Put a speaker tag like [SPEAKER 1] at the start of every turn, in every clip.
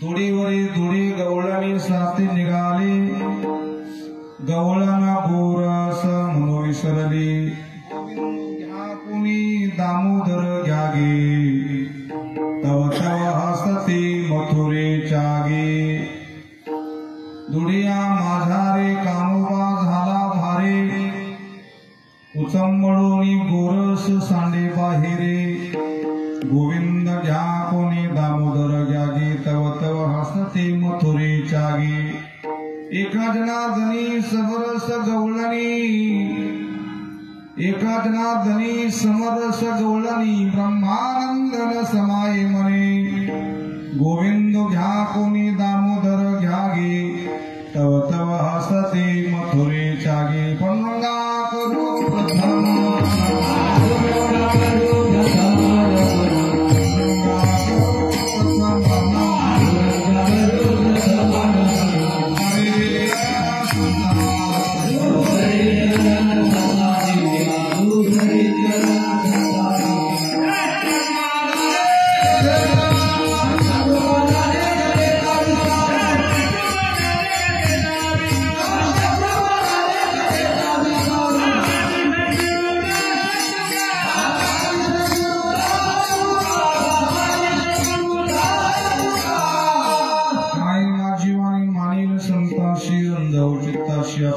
[SPEAKER 1] दुडीवरी दुडी गवळणी साथी निघाली, गवळणा गोरस म्हणू विसरली, कुणी दामोदर घ्यागे, तव तव हसती मथुरेच्या गे, दुडिया माझा रे कानोबा झाला भारे, उचंबळोनी गोरस सांडे बाहेरे, गोविंद घ्या कोणी दामोदर घ्यागे, तव तव हसते मथुरेच्या गे, एका जनार्दनी समरस गवळणी, एका जनार्दनी समरस गवळणी, ब्रह्मानंदन समाये मने, गोविंद घ्या कोणी दामोदर घ्यागे, तव तव हसते मथुरेच्या गे, पंगा करू प्रथम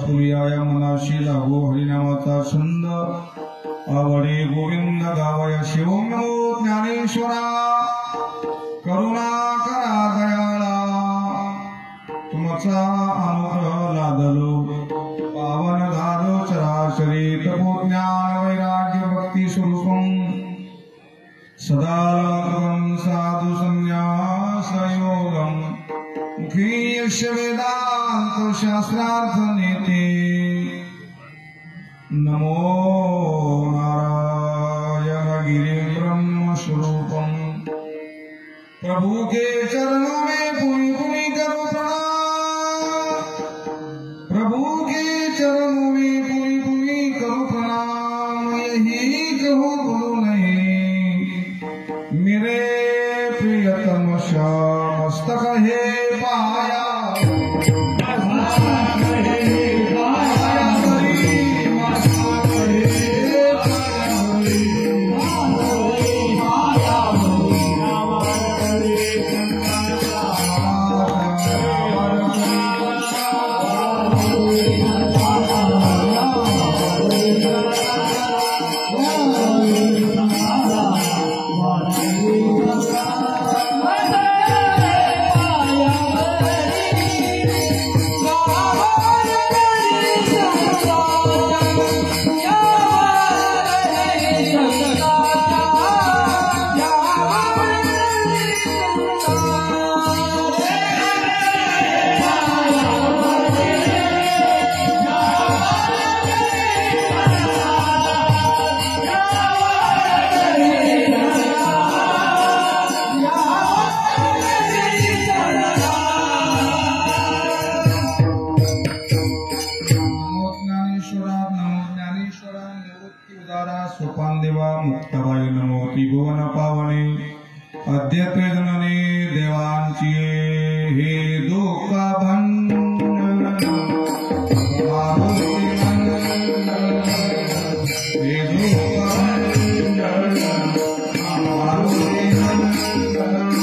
[SPEAKER 1] पुरिया मनाशी लागो हरिनामाचा छंद आवडे गोविंद गावया शिवम नमो ज्ञानेश्वरा करुणा करा दयाळा तुमचा अनुग्रह लादलो पावन धारो चराचरी तपो ज्ञान वैराग्य भक्ती स्वरूपम सदालंकं साधु संन्यास योगम मुखी यश वेदांत शास्त्रार्थ नेते नमो नारायण गिरि ब्रह्म स्वरूपम प्रभु के चरणों में पुनि पुनि करो प्रणाम प्रभु के चरणों में पुनि पुनि करो प्रणाम यही कहो बोलो नहीं मेरे प्रियतम श्याम मस्तक है पाया
[SPEAKER 2] Yeah.
[SPEAKER 1] जगजननी देवांची हे दुःख भंजन मारुती नंदन हे दुःख भंजन मारुती नंदन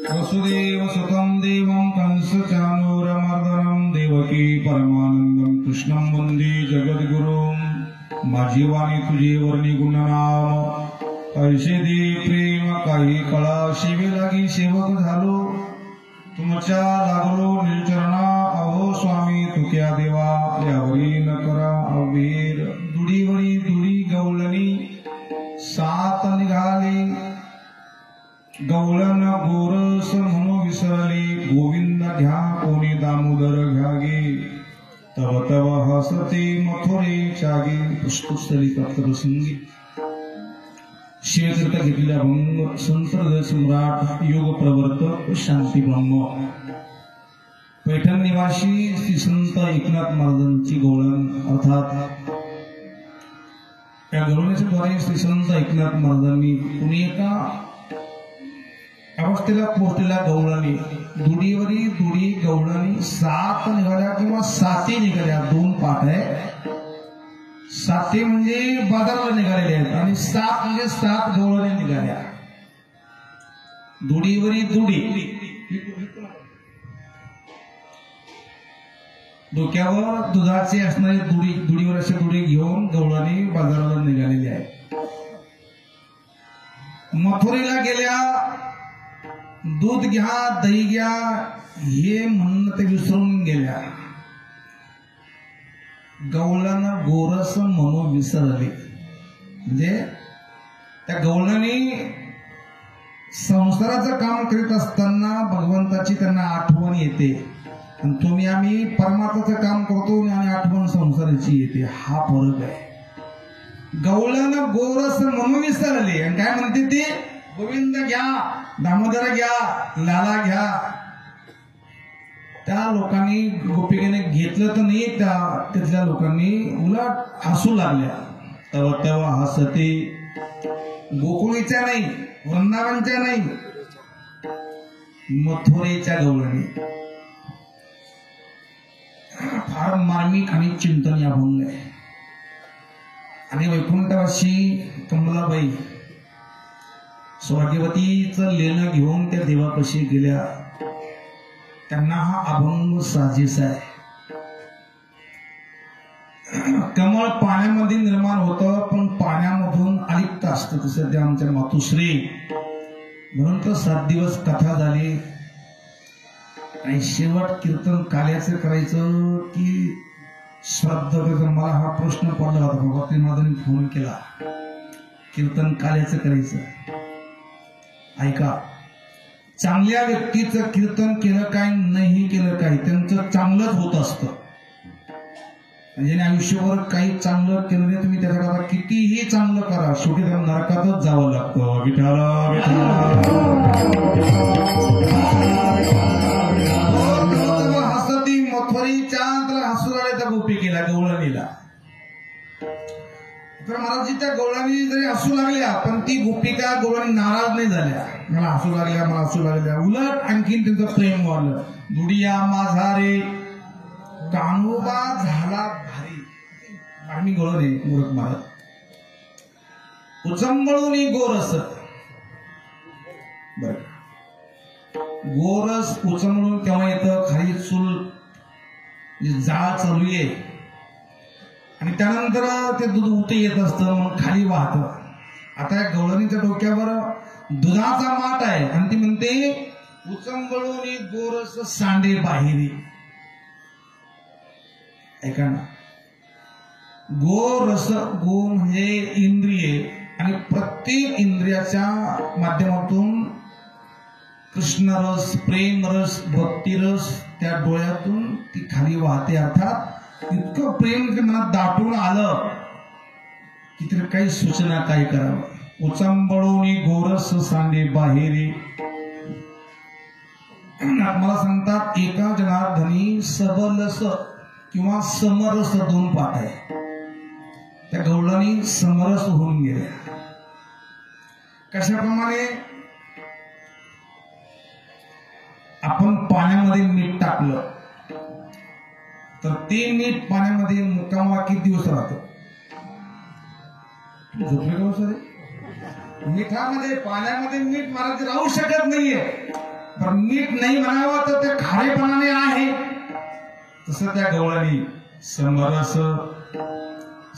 [SPEAKER 1] वसुदेव सुतं देवं कंसचाणूरमर्दनं देवकी परमानंदं कृष्णं वंदे जगद्गुरुं माझी वाणी तुझे वर्णी गुणनाम ऐसे दे प्रेम काही कळा शिवे लागी सेवक झालो तुमच्या लागलो निचरणा अहो स्वामी तुक्या देवा यावरी न करा अवेर दुडीवरी दुडी गवळणी सात निघाली गवळण गोरस म्हणू विसरले गोविंद घ्या कोणी दामोदर घ्यागे तव तव हसते मथुरे चागे पुष्पस्थली तत्प्रसंगी शिवतीर्थ घेतलेल्या भंग संसर्ग सम्राट योग प्रवर्तक शांती ब्रह्म पैठण निवासी श्री संत एकनाथ महाराजांची गवळण अर्थात या गवळणीच्या द्वारे श्री संत एकनाथ महाराजांनी कुणी एका अवस्थेला पोहोचलेल्या गवळणी दुडीवरी दुडी गवळणी सात निघाल्या किंवा साती निघाल्या दोन पाठ आहे साती म्हणजे बाजाराला निघालेले आहेत आणि सात म्हणजे सात गवळणी निघाल्या दुडीवरी दुडी डोक्यावर दुधाचे असणारे दुडीवर असे दुडी घेऊन गवळणी बाजाराला निघालेली आहे मथुरेला गेल्या दूध घ्या दही घ्या हे म्हणणं ते विसरून गेल्या गवळण गोरस म्हणून विसरले म्हणजे त्या गवळणी संसाराचं काम करीत असताना भगवंताची त्यांना आठवण येते आणि तुम्ही आम्ही परमात्माचं काम करतो आणि आठवण संसाराची येते हा फरक आहे गवळण गोरस म्हणून विसरले आणि काय म्हणते ते गोविंद घ्या दामोदर घ्या लाला घ्या त्या लोकांनी गोपिकेने घेतलं तर नाही तिथल्या लोकांनी उलट हसू लागल्या तेव्हा तेव्हा हसते गोकुळीच्या नाही वृंदावनच्या नाही मथुरेच्या गवळणी फार मार्मिक आणि चिंतन या अभंग आहे आणि वैकुंठवासी कमलाबाई स्वर्गवतीचं लेणं घेऊन त्या देवापाशी गेल्या त्यांना हा अभंग साजेसा आहे कमळ पाण्यामध्ये निर्माण होतं पण पाण्यामधून अलिप्त असतं तसं ते आमच्या मातुश्री म्हणून तर 7 दिवस कथा झाली आणि शेवट कीर्तन काल्याचं करायचं की श्राद्ध करायचं मला हा प्रश्न पडला होता भगवती महाराजांनी फोन केला कीर्तन काल्याचं करायचं ऐका चांगल्या व्यक्तीचं कीर्तन केलं काय नाही केलं काय त्यांचं चांगलंच होत असतं म्हणजे आयुष्यभर काही चांगलं केलं नाही तुम्ही त्याच्याकरता कितीही चांगलं करा शेवटी त्या नरकातच जावं लागतं विठाला हसती मथुरीच्या हसू लागले त्या गोपिकेला गवळणीला तर महाराजजी त्या गवळणी जरी हसू लागल्या पण ती गोपिका गवळणी नाराज नाही झाल्या मला हसू लागल्या उलट आणखीन त्यांचं प्रेम वाढलं दुडिया माझा रे कानोबा झाला भारी आम्ही गवळणी मूर्ख महाराज उचंबळून गोरस बर गोरस उचंबळून तेव्हा येतं खाली चूल जाळ चालू आहे आणि त्यानंतर ते दूध उते येत असतं मग खाली वाहतं आता या गवळणीच्या डोक्यावर दुधाचा माठ आहे आणि ती म्हणते उचंबळून गोरस सांडे बाहेरी. ऐका ना, गो म्हणजे इंद्रिये आणि प्रत्येक इंद्रियाच्या माध्यमातून कृष्णरस, प्रेमरस, भक्तिरस त्या डोळ्यातून ती खाली वाहते. अर्थात इतकं प्रेम मनात दाटून आलं की तरी काही सूचना काय करावं. उचंबळून गोरस सांडे बाहेरी. मला सांगतात एका जनार्दनी सबलस किंवा समरस दोन पाठ आहे. त्या गवळणी समरस होऊन गेल्या. कशाप्रमाणे? आपण पाण्यामध्ये मीठ टाकलं तर ते मीठ पाण्यामध्ये मुक्कामाला किती दिवस राहतं? झोपले का सर? मिठामध्ये पाण्यामध्ये मीठ महाराज राहू शकत नाहीये. पण मीठ नाही म्हणावं तर ते खारेपणाने आहे. तसं त्या गवळणी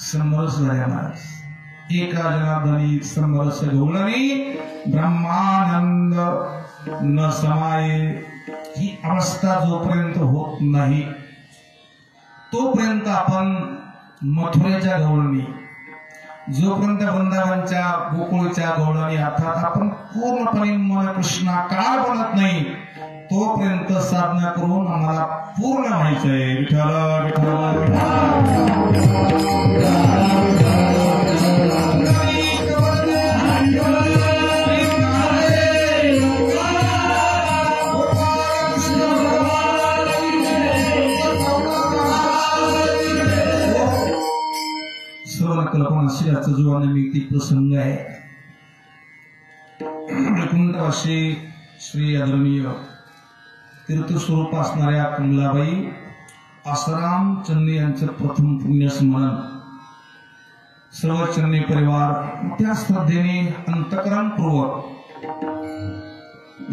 [SPEAKER 1] समरस झाल्या महाराज. एका जनार्दनी समरस गवळणी ब्रह्मानंद न समाये. ही अवस्था जोपर्यंत होत नाही तोपर्यंत आपण मथुरेच्या गवळणी, जोपर्यंत वृंदावनच्या गोकुळच्या गवळणी अर्थात आपण पूर्णपणे मन कृष्णाकार बनत नाही तोपर्यंत साधना करून आम्हाला पूर्ण व्हायचंय. विठ्ठल विठ्ठल कल्पनाशीलाचा जो अनैमितिक प्रसंग आहे. वैकुंठवासी श्री आदरणीय तीर्थस्वरूप असणाऱ्या कमलाबाई आसाराम चन्ने यांचं प्रथम पुण्यस्मरण. सर्व चन्ने परिवार त्या श्रद्धेने अंतकरणपूर्वक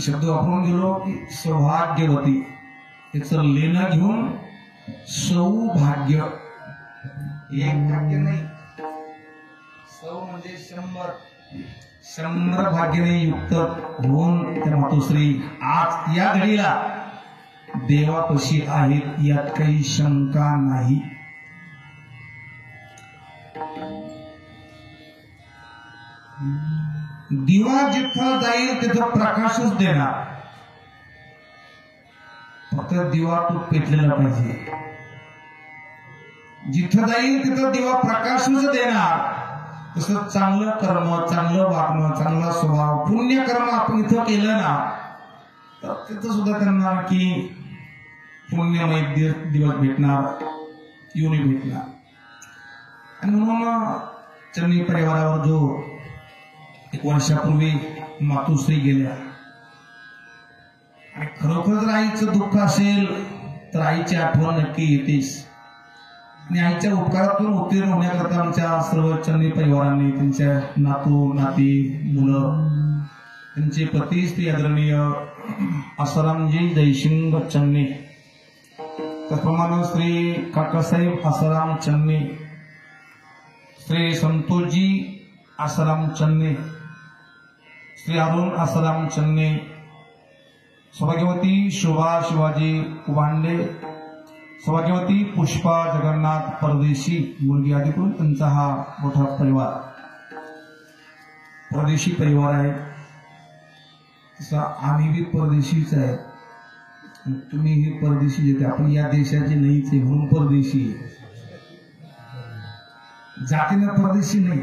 [SPEAKER 1] शब्द वापरून गेलो की सौभाग्यवती याचं लेणं घेऊन सौभाग्य, एक भाग्य नाही, सौ म्हणजे 100 भाग्याने युक्त होऊन त्या मातोश्री आज या घडीला देवापाशी आहेत यात काही शंका नाही. दिवा जिथं जाईल तिथं प्रकाशच देणार. फक्त दिवा तो पेटलेला पाहिजे. जिथं जाईल तिथं दिवा प्रकाशच देणार. तसं चांगलं कर्म, चांगलं वागणं, चांगला स्वभाव, पुण्यकर्म आपण इथं केलं ना तर तिथं सुद्धा त्यांना की पुण्यमय दिवस भेटणार, योनी भेटणार. आणि म्हणून चन्नी परिवारावर जो 1 वर्षापूर्वी मातोश्री गेल्या आणि खरोखर जर आईचं दुःख असेल तर आईची आठवण नक्की येतेच. आणि आईच्या उपकारातून उत्तीर्ण होण्याकरता आमच्या सर्व चन्नी परिवारांनी त्यांच्या नातू नाती मुलं त्यांचे पती श्री आदरणीय आसारामजी जयसिंग चन्ने, त्याप्रमाणे श्री काकासाहेब आसाराम चन्ने, श्री संतोषजी आसाराम चन्ने, श्री अरुण आसाराम चन्ने, सौभाग्यवती शोभा शिवाजी कुभांडे, सौभाग्यवती पुष्पा जगन्नाथ परदेशी मुलगी आदी करून त्यांचा हा मोठा परिवार परदेशी परिवार आहे. तसा आम्ही बी परदेशीच आहे. तुम्ही ही परदेशी येते. आपण या देशाचे नाहीच आहे म्हणून परदेशी आहे. जातीनं परदेशी नाही.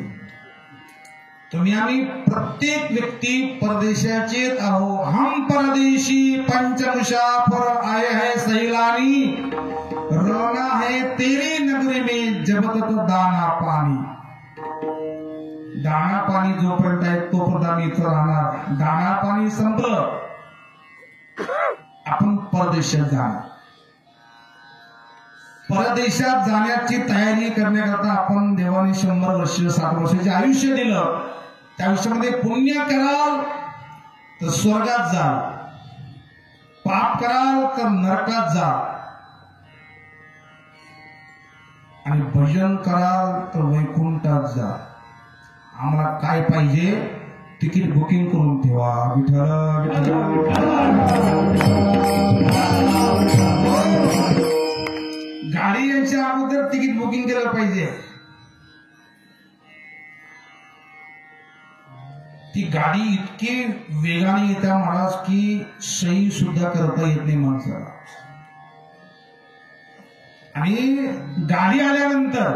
[SPEAKER 1] तुम्ही आम्ही प्रत्येक व्यक्ती परदेशाचे आहो. हम परदेशी पंचमुषा पर आए है सैलानी, रोना है तेरी नगरी में जब तक दाना पाणी. दाना पाणी जोपर्यंत आहे तोपर्यंत आम्ही इथं राहणार. दाना पाणी संपलं आपण परदेशात जाणार. परदेशात जाण्याची तयारी करण्याकरता आपण देवाने 100 वर्ष 60 वर्षाचे आयुष्य दिलं. त्या आयुष्यामध्ये पुण्य कराल तर स्वर्गात जा, पाप कराल तर नरकात जा, आणि भजन कराल तर वैकुंठात जा. आम्हाला काय पाहिजे तिकीट बुकिंग करून ठेवा. गाडी यायच्या अगोदर तिकीट बुकिंग केलं पाहिजे. ती गाडी इतकी वेगाने येत्या महाराज की सही सुद्धा करता येत नाही माणसाला. आणि गाडी आल्यानंतर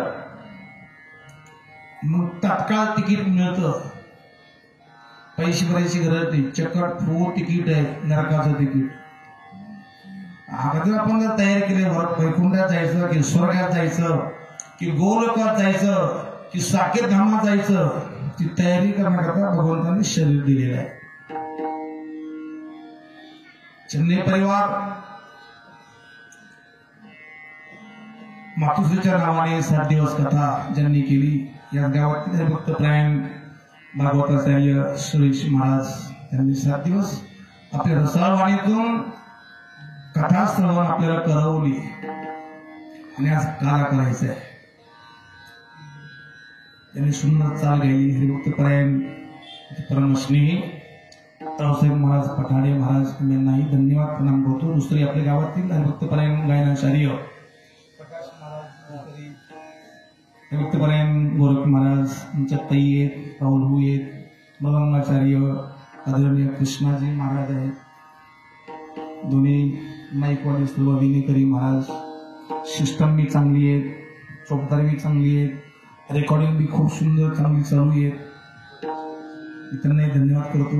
[SPEAKER 1] मग तत्काळ तिकीट मिळतं. पैसे भरायची गरज नाही. चकट फुल तिकीट आहे नरकाचं तिकीट. अगोदर आपण जर तयार केले वैकुंठात जायचं की स्वर्गात जायचं की गोलोकात जायचं की साकेत धामात जायचं, ती तयारी करण्याकरता भगवंतांनी शरीर दिलेलं आहे. चन्ने परिवार मातुश्रीच्या नावाने 7 दिवस कथा ज्यांनी केली, या गावातील भक्त प्रायण भागवताचार्य सुरेश महाराज यांनी 7 दिवस आपल्या रसाळवाणीतून कथा श्रवण आपल्याला करवली आणि आज काला करायचं आहे. त्यांनी सुंदर चाल गायली. हरिभक्त परायण परमस्नेही रावसाहेब महाराज पठाडे महाराज यांनाही धन्यवाद प्रणाम करतो. दुसरे आपल्या गावातील हरिभक्त परायण गायनाचार्य हरिभक्त परायण गोरख महाराज, आमच्या ताई आहेत, राहुल भाऊ आहेत, मदंगाचार्य आदरणीय कृष्णाजी महाराज आहेत, दोन्ही माईकवाले सर्व विनेकरी महाराज. सिस्टम बी चांगली आहे, चौकदार बी चांगली आहे, रेकॉर्डिंग बी खूप सुंदर चांगली चालू आहे. इतरांनाही धन्यवाद करतो.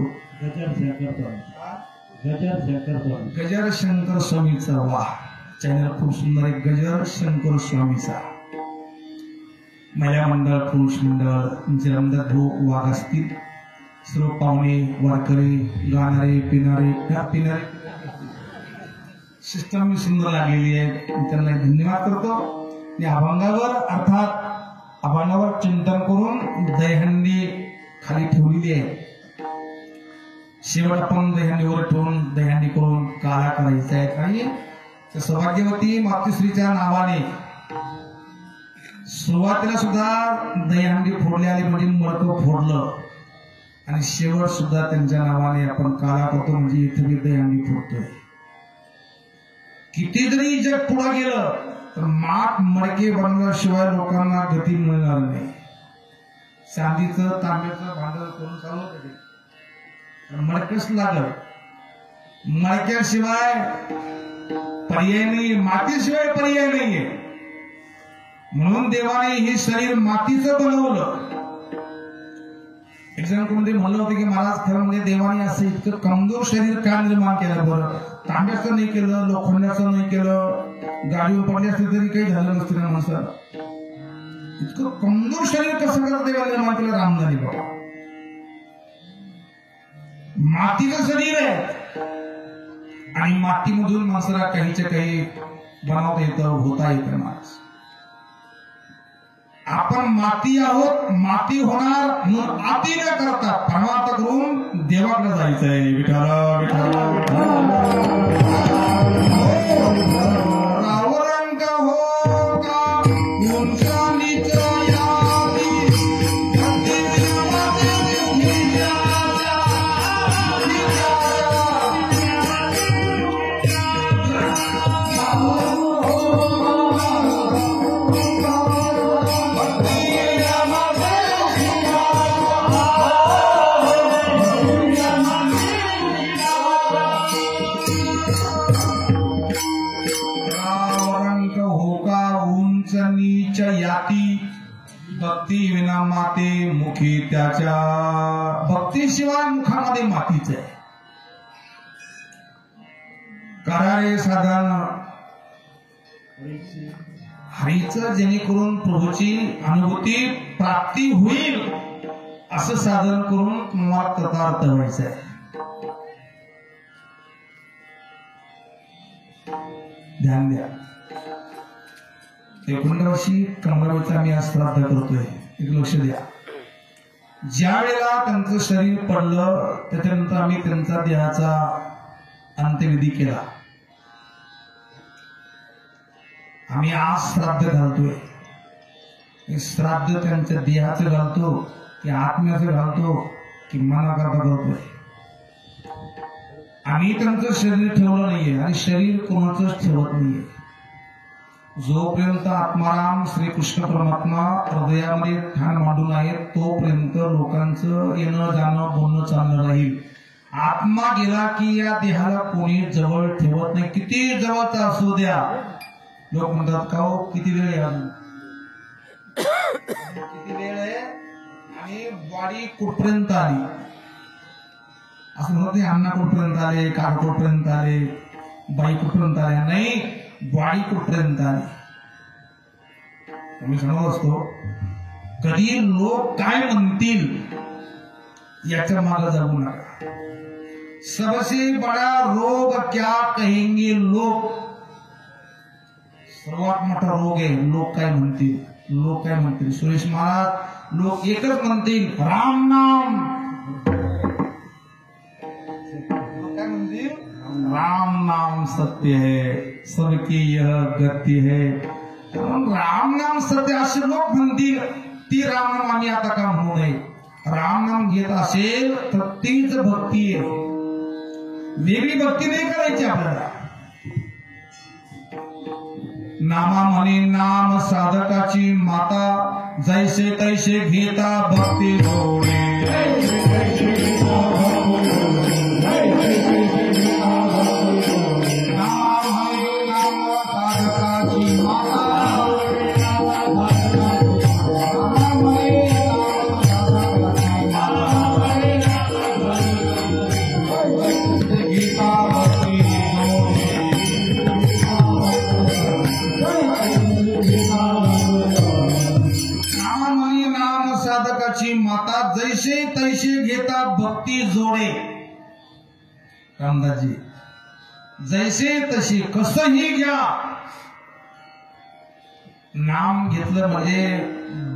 [SPEAKER 1] गजर शंकर स्वामीचा वा चॅनल खूप सुंदर आहे. गजर शंकर स्वामीचा महिला मंडळ, पुरुष मंडळ, तुमचे रामदास भाऊ वाघ असतील, सर्व पाहुणे वारकरी, गाणारे, पिणारे सिस्टम सुंदर लागलेली आहे. त्यांना धन्यवाद करतो. आणि अभंगावर अर्थात अभंगावर चिंतन करून दहीहंडी खाली ठेवलेली आहे. शेवट आपण दहीहंडीवर ठेवून दहीहंडी करून काळा करायचा आहे. आणि सौभाग्यवती मातुश्रीच्या नावाने सुरुवातीला सुद्धा दहीहंडी फोडली आली म्हणजे मडकं फोडलं, आणि शेवट सुद्धा त्यांच्या नावाने आपण काळा करतो म्हणजे इथे मी दहीहंडी फोडतोय. किती जरी जग पुढे गेलं तर माठ मडके बनवल्याशिवाय लोकांना गती मिळणार नाही. चांदीचं तांब्याचं भांडं करून चालू मडकच लागल. मडक्याशिवाय पर्याय नाही, मातीशिवाय पर्याय नाहीये. म्हणून देवाने हे शरीर मातीचं बनवलं. एक जण कोणते म्हणलं होतं की महाराज खरं म्हणजे देवाने असं इतकं कमजोर शरीर का निर्माण केलं? बरं, तांब्याचं नाही केलं, लोखंडाचं नाही केलं, गाडीवर पडले असते तरी काही झालं नसतं ना माणसाला. इतकं कमजोर शरीर कसं करत देवाने निर्माण केलं? रामदानी बाबा मातीचं शरीर आहे आणि मातीमधून माणसाला काहीच्या काही बनवता येतं, होता येतं. माणूस आपण माती आहोत, माती होणार म्हणून आती न करता परमार्थ करून देवाकडे जायचंय. विठाला विठाला रावरंग हो का उंचा नीच यादी भक्ती विना माते मुखी त्याच्या. भक्तीशिवाय मुखामध्ये मातीच आहे. करारे साधन हरीचं जेणेकरून प्रभूची अनुभूती प्राप्ती होईल असं साधन करून तुम्हाला कृतार्थ व्हायचं आहे. ध्यान द्या. 19 वर्षी कमलाबाईचा मी आज श्राद्ध करतोय. एक लक्ष द्या. ज्या वेळेला त्यांचं शरीर पडलं त्याच्यानंतर आम्ही त्यांचा देहाचा अंत्यविधी केला. आम्ही आज श्राद्ध घालतोय. श्राद्ध त्यांच्या देहाचं घालतो की आत्म्याचं घालतो किंमत करतोय. आम्ही त्यांचं शरीर ठेवलं नाहीये आणि शरीर कोणाचंच ठेवत नाहीये. जोपर्यंत आत्माराम श्रीकृष्ण परमात्मा हृदयामध्ये ठाण मांडून आहेत तोपर्यंत लोकांचं येणं जाणं बोलणं चाललं राहील. आत्मा गेला की या देहाला कोणी जवळ ठेवत नाही. किती जवळचा असू द्या. लोक म्हणतात का हो किती वेळ आहे अजून, किती वेळ आहे आणि बॉडी कुठपर्यंत आली असं म्हणत नाही. अण्णा कुठपर्यंत आले, काका कुठपर्यंत आले, बाई कुठपर्यंत आले, नाही बॉडी कुठपर्यंत आली. मी सांगत असतो कधी लोक काय म्हणतील याच्या मागे जाऊ नका. सबसे बड़ा रोग क्या कहेंगे लोग. सर्वात मोठा रोग आहे लोक काय म्हणतील. लोक काय म्हणतील. सुरेश महाराज लोक एकच म्हणतील राम नाम. काय म्हणतील राम नाम सत्य है सबकी यह गति है. राम नाम सत्य असे लोक म्हणतील. ती राम नाम आम्ही आता का म्हणू नये. राम नाम घेत असेल तर तीच भक्ती आहे. वेगळी भक्ती नाही करायची आपल्याला. नामा म्हणे नाम साधकाची माता जैसे तैसे घेता भक्ती जोडे. माता जैसे तैसे घेता भक्ती जोडे. रामदासजी जैसे तसे कसंही घ्या. नाम घेतलं म्हणजे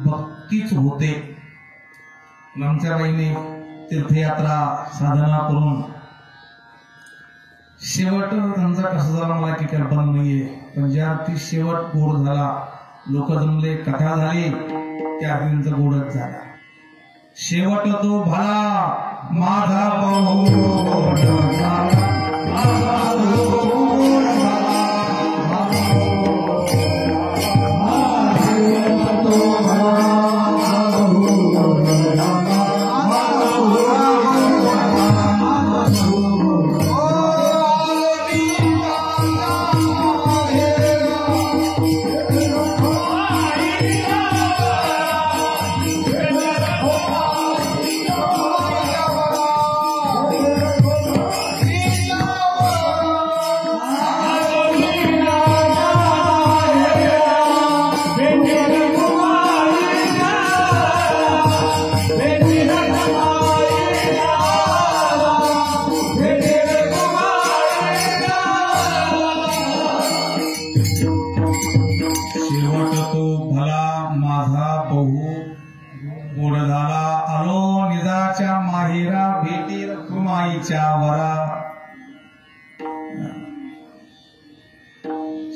[SPEAKER 1] भक्तीच होते. आमच्या बाईने तीर्थयात्रा साधना करून शेवट त्यांचा कसा झाला मला काही कल्पना नाहीये. पण ज्या ती शेवट गोड झाला, लोक जमले, कथा झाली, त्या त्यांचा गोडच झाला. शेवट तो भला माझा बहु झाला.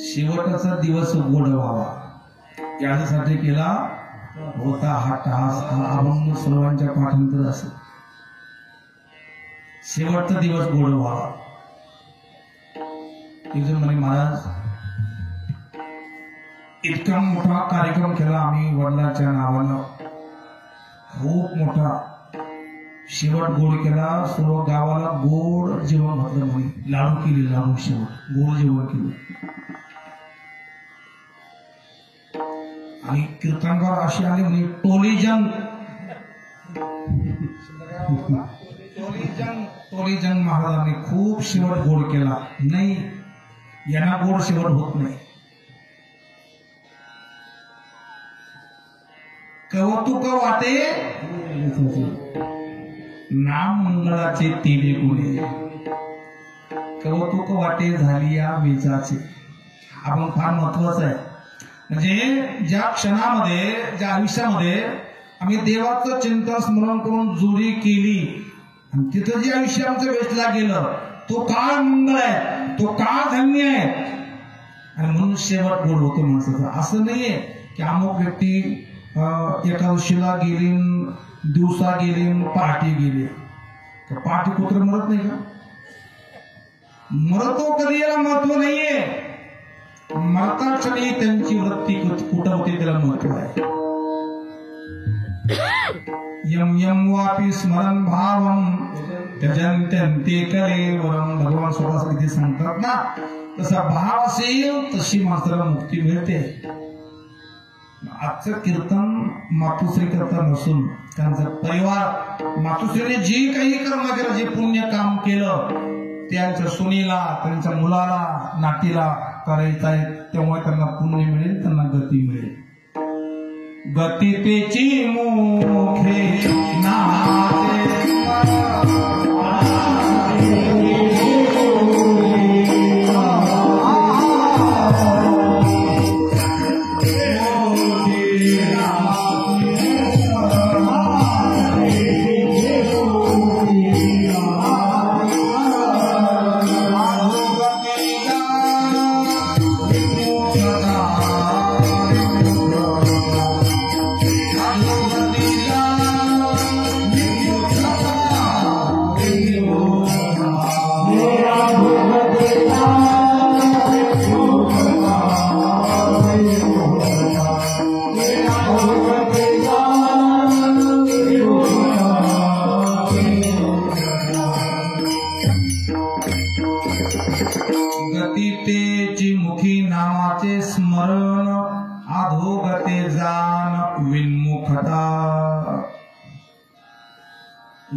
[SPEAKER 1] शेवटचा दिवस गोड व्हावा यासाठी केला होता हा टास. हा अभंग सर्वांच्या पाठांतर असेल. शेवटचा दिवस गोड व्हावा. म्हणे महाराज इतका मोठा कार्यक्रम केला आम्ही वडिलांच्या नावानं. खूप मोठा शेवट गोड केला. सर्व गावाला गोड जेवण घातलं. म्हणे लाडू केले. लाडू शेवट गोड जेवण केलं. आणि कीर्तनकार असे आले म्हणे टोलीजंग. टोलीजंग महाराजांनी खूप शेवट गोड केला. नाही यांना गोड शेवट होत नाही. कौतुक वाटे नाम मंगळाचे तिने गुणे. कौतुक वाटे झाली या वेचाचे. आपण फार महत्वाचं आहे. म्हणजे ज्या क्षणामध्ये ज्या आयुष्यामध्ये आम्ही देवाचं चिंतन स्मरण करून जोडी केली आणि तिथं जे आयुष्य आमचं वेचला गेलं तो काळ मंगळ आहे. तो काळ धन्य आहे. आणि म्हणून शेवट गोड होतो माणसाचा. असं नाहीये की अमुक व्यक्ती एकादशीला गेली दिवसा गेले पहाटे गेले. पहाटे कुत्र मरत नाही का? मरतो कधी याला महत्व नाहीये. मरता क्षणी त्यांची वृत्ती कुठं होती त्याला महत्व आहे. यम यम वापी स्मरण भावम त्यजन्त्यन्ते कलेवरम. भगवान स्वतः तिथे सांगतात ना, तसा भाव असेल तशी माणसाला मुक्ती मिळते. आजचं कीर्तन मातुश्री कीर्तन नसून त्यांचा परिवार मातुश्रीने जे काही कर्म केलं, जे पुण्य काम केलं, त्यांच्या सुनीला त्यांच्या मुलाला नातीला करायचं आहे, तेव्हा त्यांना पुण्य मिळेल, त्यांना गती मिळेल. गती तेची मुखे नाते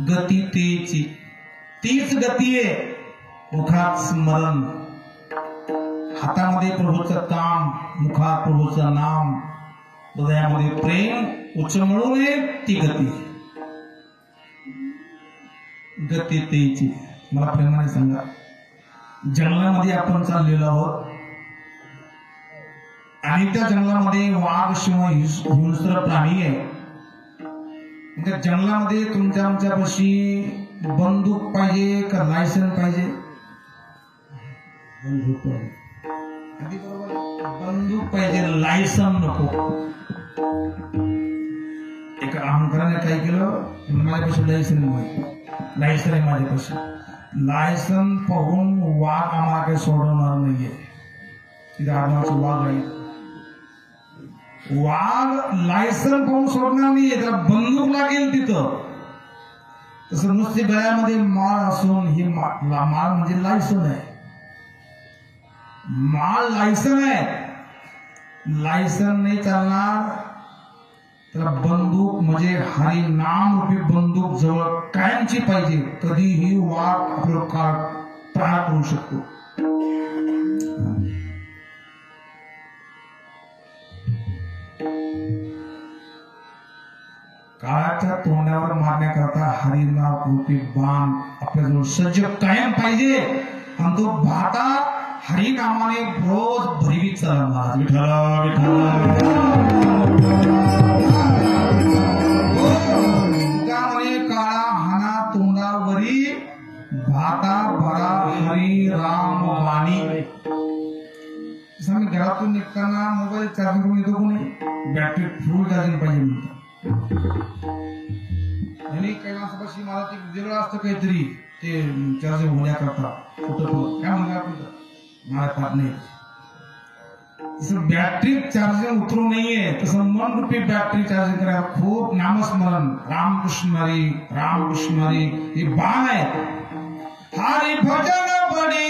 [SPEAKER 1] गती तेची, तीच गती आहे. मुखात स्मरण, हातामध्ये प्रभूचं काम, मुखात प्रभूचं नाम, हृदयामध्ये प्रेम उचमळून ती गती. गती तेची. मला प्रेमाने सांगा, जंगलामध्ये आपण चाललेलो आहोत आणि त्या जंगलामध्ये वाघ शिवाय हिंस्र प्राणी आहे. त्या जंगलामध्ये तुमच्या आमच्यापाशी बंदूक पाहिजे का लायसन पाहिजे? बंदूक पाहिजे, लायसन नको. एका अहंकाराने काय केलं, माझ्यापाशी लायसन आहे माझ्यापाशी. लायसन पाहून वाघ आम्हाला काही सोडवणार नाहीये. तिथे आडनावाचं वाघ आहे. वाघ लायसन पाहून सोडणार नाहीये, त्याला बंदूक लागेल तिथं. तसं नुसती गळ्यामध्ये माळ असून ही माळ म्हणजे लायसन आहे. माळ लायसन आहे, लायसन नाही चालणार. त्याला बंदूक म्हणजे हरी नाम रूपी बंदूक जवळ कायमची पाहिजे. कधीही वाघ आपलं प्राण करू शकतो. काळाच्या तोंडावर मारण्याकरता हरिनाम रूपी बाण आपल्याजवळ सज्ज कायम पाहिजे. आणि तो भाता हरिनामाने रोज भरवीत चालणार. विठ्ठला त्यामुळे काळा हाना तोंडावरी भाता भरा हरी राम वाणी. घरातून निघताना मोबाईल चार्जिंग करून येतो कोणी, बॅटरी फुल चार्जिंग पाहिजे म्हणतात. आणि काही माणसापाशी मला ते वेगळं असतं काहीतरी ते चार्जिंग होण्याकरता. कुठं काय म्हणतात मला पाहत नाही. जसं बॅटरी चार्जिंग उतरू नाहीये, तसं मन रूपी बॅटरी चार्जिंग करायला खूप नामस्मरण, रामकृष्ण हरी रामकृष्ण हरी हे बाण आहे. हरी भजन बडी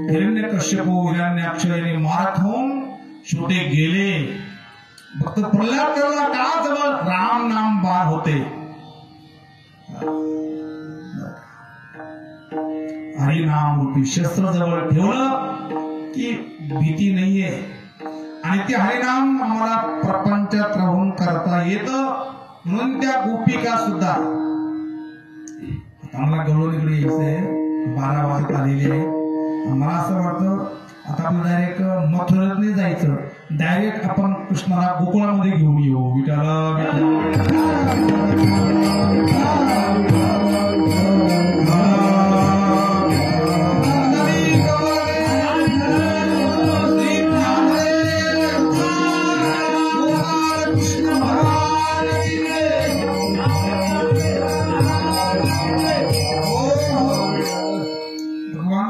[SPEAKER 1] हिरण्यकश्यपू हिरण्याक्ष यांनी मारत होऊन छोटे गेले. फक्त प्रल्हाद देवाला काळाजवळ राम नाम बार होते. हरिनाम रूपी शस्त्र जवळ ठेवलं की भीती नाहीये. आणि ते हरिनाम आम्हाला प्रपंचात राहून करता येतं. म्हणून त्या गोपिका सुद्धा आम्हाला गवळून इकडे यायचंय. 12 वाजत आलेले आहे. मला असं वाटतं आता आपण डायरेक्ट मथुरेत नाही जायचं. डायरेक्ट आपण कृष्णाला गोकुळामध्ये घेऊन येऊ.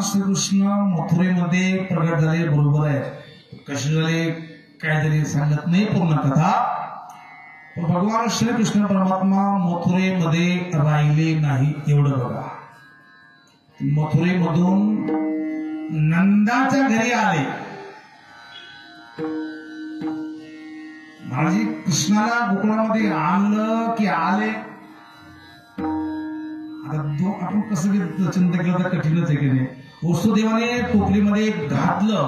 [SPEAKER 1] श्रीकृष्ण मथुरेमध्ये प्रगट झाले. बरोबर आहे. कसे झाले काय झाले सांगत नाही पूर्ण कथा. भगवान श्रीकृष्ण परमात्मा मथुरेमध्ये राहिले नाही एवढं बघा. मथुरेमधून नंदाच्या घरी आले. महाराजी कृष्णाला गोकुळामध्ये आणलं की आले. आता आपण कसं चिंता केलं तर कठीणच आहे की नाही. वसुदेवाने टोपलीमध्ये घातलं,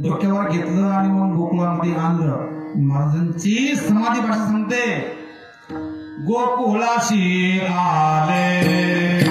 [SPEAKER 1] डोक्यावर घेतलं आणि मग गोकुळामध्ये आणलं. महाराजांची समाधी भाषा सांगते, गोकुळाशी आले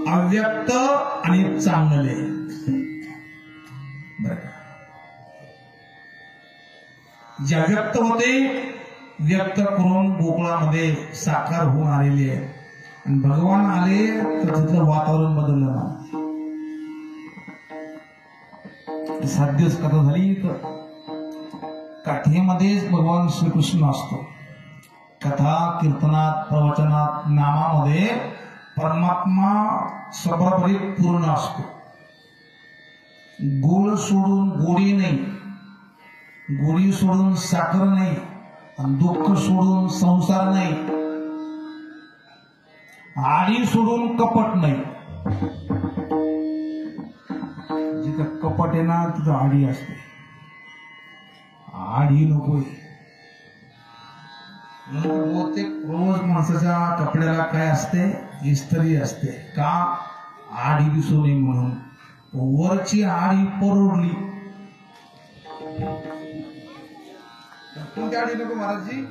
[SPEAKER 1] अव्यक्त आणि चांगले. जे अव्यक्त होते व्यक्त करून गोकुळामध्ये साकार होऊन आलेले आहे. आणि भगवान आले तर तिथलं वातावरण बदललं ना. 7 दिवस कथा झाली तर कथेमध्येच भगवान श्रीकृष्ण असतो. कथा कीर्तनात प्रवचनात नामामध्ये परमात्मा सबरभरी पूर्ण असतो. गोड सोडून गोडी नाही, गोडी सोडून साखर नाही, दुःख सोडून संसार नाही, आडी सोडून कपट नाही. जिथं कपट आहे ना तिथं आडी असते. आडी नकोय. बहुतेक रोज माणसाच्या कपड्याला काय असते, इस्त्री असते. का? आडी दिसू नये म्हणून. वरची आडी परोडली. कोणती आडी नको महाराजजी?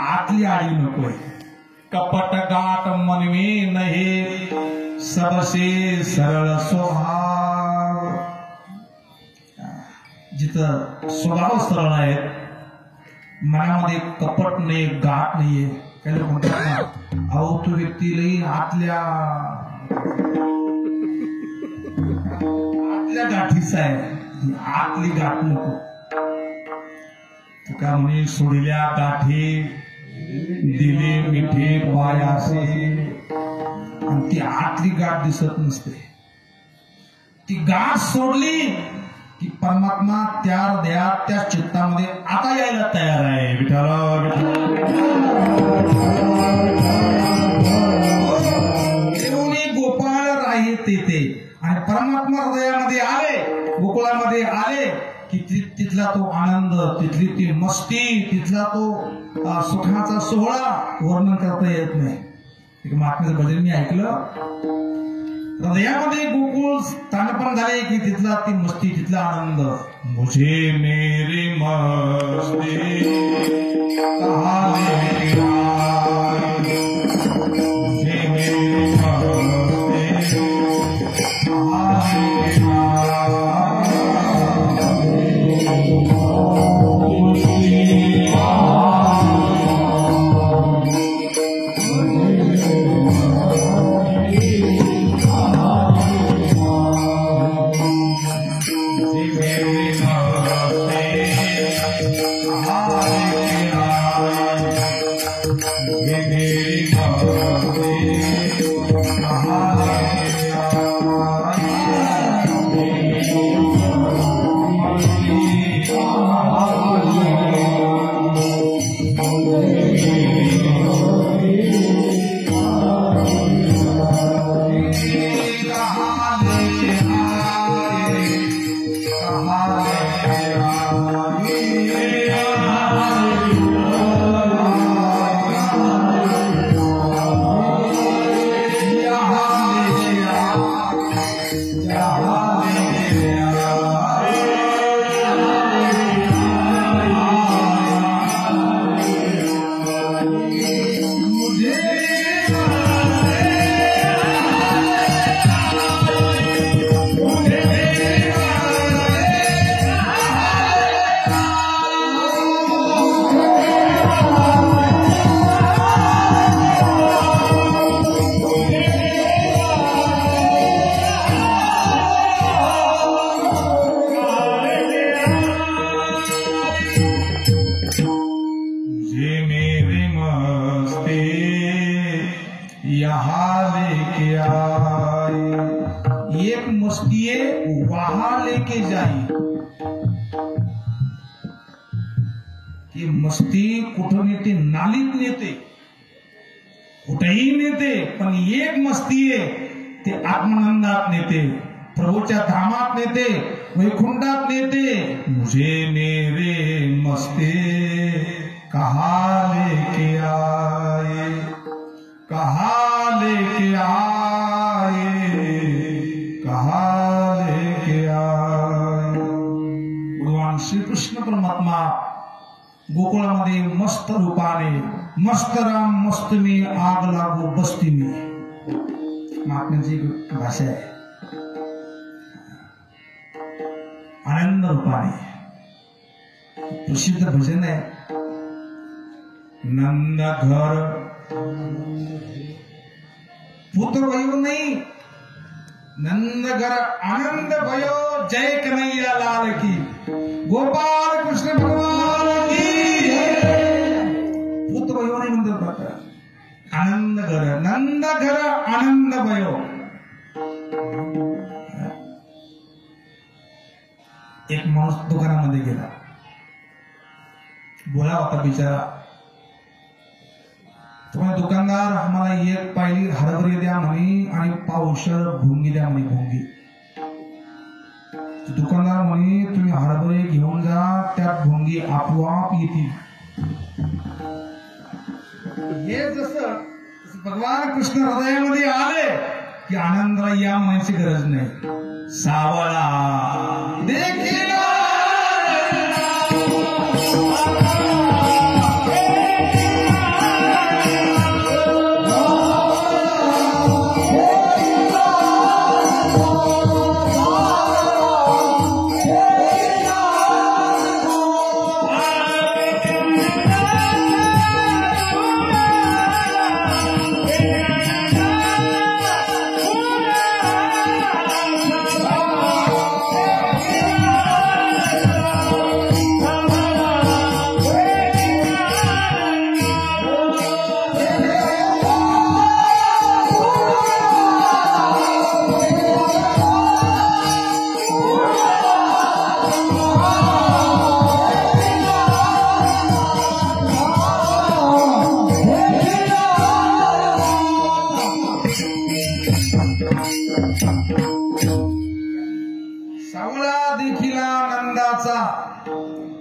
[SPEAKER 1] आतली आडी नकोय. कपट गाठ मनवी नहे, सबसे सरळ स्वभाव. जिथं स्वभाव सरळ आहे, मनामध्ये कपट नाही, गाठ नाहीये. काही लोक म्हणतात ना, अहो तो व्यक्ती लई आतल्या गाठीचा आहे. आतली गाठ नको. तुका म्हणे सोडल्या गाठी दिले मिठे पायासे. आणि ती आतली गाठ दिसत नसते. ती गाठ सोडली की परमात्मा त्या हृदयात त्या चित्तामध्ये आता यायला तयार आहे. विठ्ठल देऊनी गोपाळ राही तेथे, आणि परमात्मा हृदयामध्ये आले, गोकुळामध्ये आले की तिथला तो आनंद, तिथली ती मस्ती, तिथला तो सुखाचा सोहळा वर्णन करता येत नाही. एक महात्म्याचं भजन मी ऐकलं, हृदयामध्ये गोकुळ स्थानपण झाले की तिथला ती मस्ती, तिथला आनंद. मुझे मेरे मस्ती कहाले आए, मुझे मेरे मस्ती कहाले एक मस्तीये वहां लेके जाई. ती मस्ती कुठं नेते? नालीत नेते, कुठेही नेते, पण एक मस्तीये ते आत्मानंदात नेते, प्रभूच्या धामात नेते, वैकुंठात नेते. मुझे मेरे मस्ती कहा लेके आए, कहा लेके आए, कहा लेके आए. भगवान श्रीकृष्ण परमात्मा गोकुळामध्ये मस्त रूपाने, मस्त राम मस्त मी आग लागू बस्ती मी, महात्म्याची भाषा आहे. आनंद रूपाने प्रसिद्ध भजन आहे. नंद घर पुत्र भयो नहीं, नंद घर आनंद भयो, जय कन्हैया लाल की, गोपाल कृष्ण भगवान की. पुत्र भयो नाही म्हणतात, आनंद घर, नंद घर आनंद भयो. एक माणूस दुकानामध्ये गेला, बोला होता बिचारा, तुम्हाला दुकानदार आम्हाला एक पायली हरभरे द्या म्हणे आणि पावशर भोंगी द्या म्हणे. भोंगी दुकानदार म्हणे तुम्ही हरभरे घेऊन जा, त्यात भोंगी आपोआप येतील. हे जसं भगवान कृष्ण हृदयामध्ये आले की आनंदला या म्हणायची गरज नाही. सावळा देखील सावळा देखिला नंदाचा,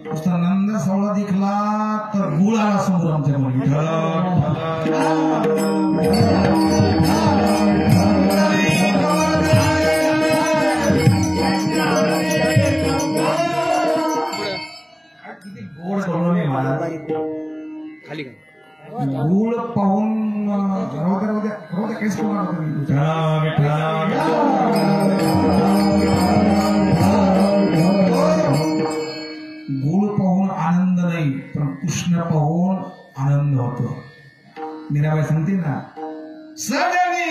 [SPEAKER 1] नुसता नंद सावळा दिखला तर गुळ आला समोर आमच्या मध्ये. किती गोड बनवले मला
[SPEAKER 2] खाली
[SPEAKER 1] गुळ पाहून राहू द्या काहीच गुळ पाहून आनंद नाही पण कृष्ण पाहून आनंद होतो. मीराबाई सांगते ना, सजनी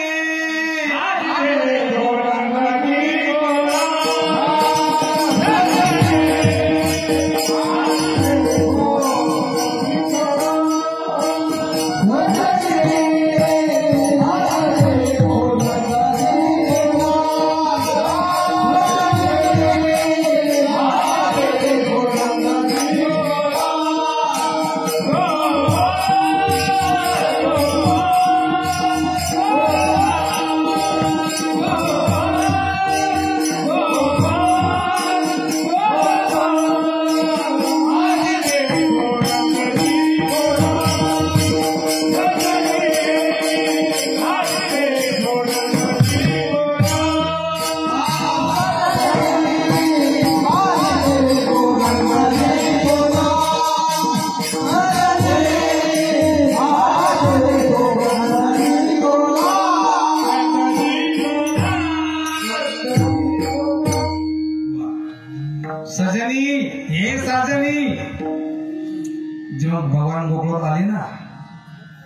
[SPEAKER 1] जेव्हा भगवान गोकुळात आले ना,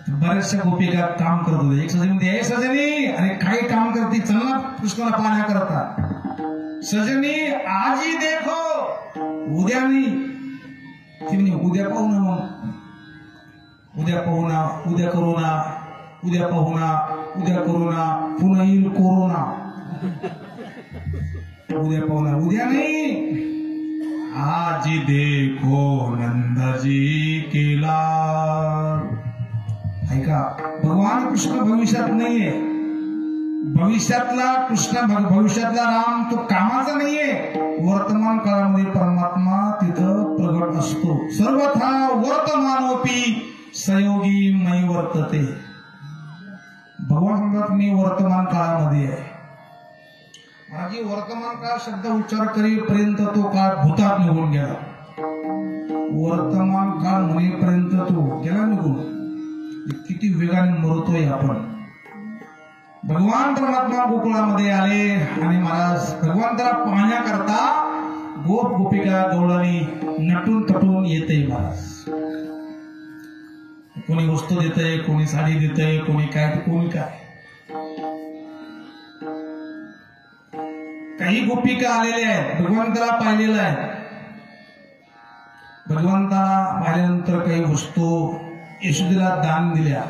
[SPEAKER 1] बऱ्याचशा गोपिका काम करत होते. एक सजनी म्हणते, हे सजनी अरे काय काम करते, चला कृष्णाला पाहण्या करता. सजनी आजी देखो, उद्या नाही. ती म्हणे उद्या पाहू ना, मग उद्या पाहू ना, उद्या करू ना, उद्या पाहू ना, उद्या करू ना, पुन्हा येईल कोरोना. उद्या पाहू ना, उद्या नाही. आजी देखो नंदजी केला. ऐका, भगवान कृष्ण भविष्यात नाहीये. भविष्यातला कृष्ण, भविष्यातला राम तो कामाचा नाहीये. वर्तमान काळामध्ये परमात्मा तिथं प्रगट असतो. सर्वथा वर्तमानोपी संयोगी मयी वर्तते. भगवान म्हणतात मी वर्तमान काळामध्ये आहे. माझी वर्तमान काळ शब्द उच्चार करीपर्यंत तो काळ भूतात निघून गेला. वर्तमान काळ म्हणेपर्यंत तो गेला निघून. किती वेगाने मरतोय आपण. भगवान परमात्मा गोकुळामध्ये आले आणि महाराज भगवंताला पाहण्याकरता गोप गोपिका गवळणी नटून तटून येते. महाराज कोणी वस्तू देतय, कोणी साडी देतय, कोणी काय, कोणी काय. काही गोपिका आलेल्या आहेत, भगवंताला पाहिलेलं आहे. भगवंताला पाहिल्यानंतर काही वस्तू यशोदेला दान दिल्या.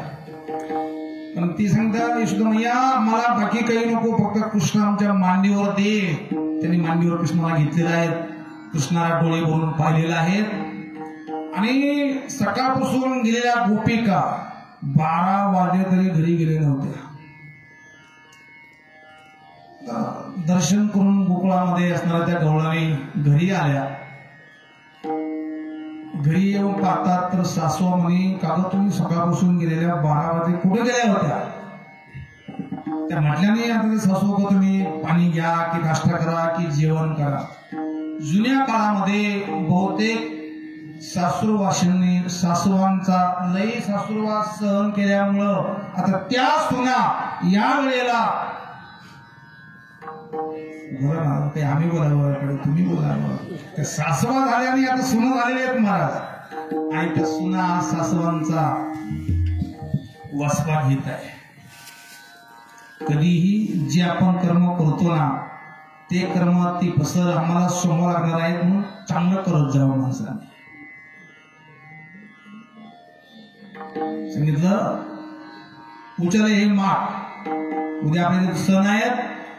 [SPEAKER 1] पण ती सांगतात, यशोदा मैया मला बाकी काही नको, फक्त कृष्ण आमच्या मांडीवर दे. त्यांनी मांडीवर कृष्णाला घेतलेला आहे, कृष्णाला डोळे भरून पाहिलेला आहे. आणि सकाळपासून गेलेल्या गोपिका 12 वाजले तरी घरी गेले नव्हत्या. दर्शन करून गोकुळामध्ये असणाऱ्या त्या गवळणी घरी आल्या. घरी येऊन पाहतात तर सासू म्हणे, काग तुम्ही सकाळपासून गेलेल्या 12 वाजले कुठे गेल्या होत्या. त्या म्हटल्याने आता ते सासू होतं, तुम्ही पाणी घ्या की नाश्ता करा की जेवण करा. जुन्या काळामध्ये बहुतेक सासूरवाशींनी सासूवांचा लई सासूरवास सहन केल्यामुळं आता त्या सुना या वेळेला काही आम्ही बोलावं, तुम्ही बोलावं, त्या सासवा झाल्याने आता सुना झालेल्या आहेत महाराज. आणि त्या सुना सासवांचा वसवा घेत आहे. कधीही जे आपण कर्म करतो ना, ते कर्म ती फसर आम्हाला समोर लागणार आहेत, म्हणून चांगलं करत जावं माणसाने. सांगितलं उचल हे माठ, उद्या आपले सण आहेत,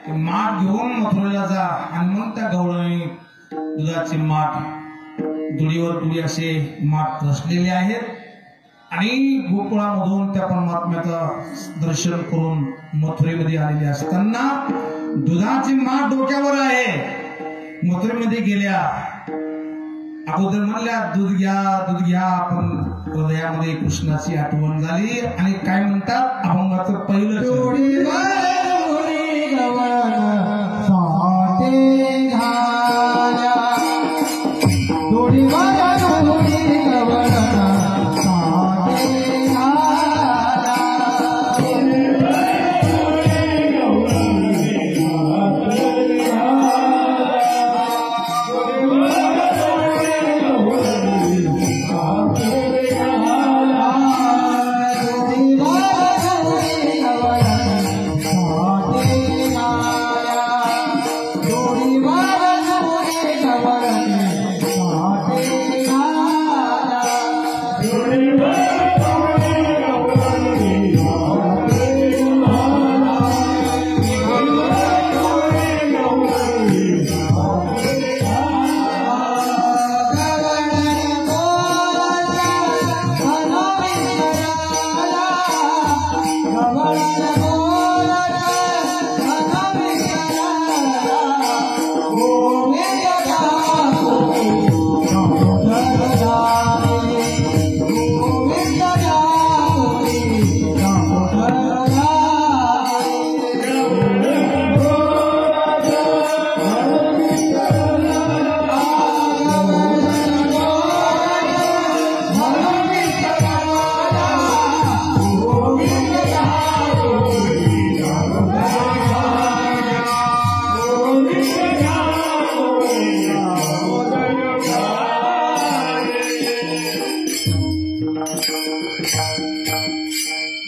[SPEAKER 1] माठ घेऊन मथुरेला जा. आणि मग त्या गवळणी दुधाचे माठ, दुडीवर दुडी असे माठ रचलेले आहेत. आणि गोकुळामधून त्या परमात्म्याचं दर्शन करून मथुरेमध्ये आलेले असताना दुधाची माठ डोक्यावर आहे, मथुरेमध्ये गेल्या, अगोदर म्हणल्या दूध घ्या, पण हृदयामध्ये कृष्णाची आठवण झाली आणि काय म्हणतात अभंगाचं पहिलं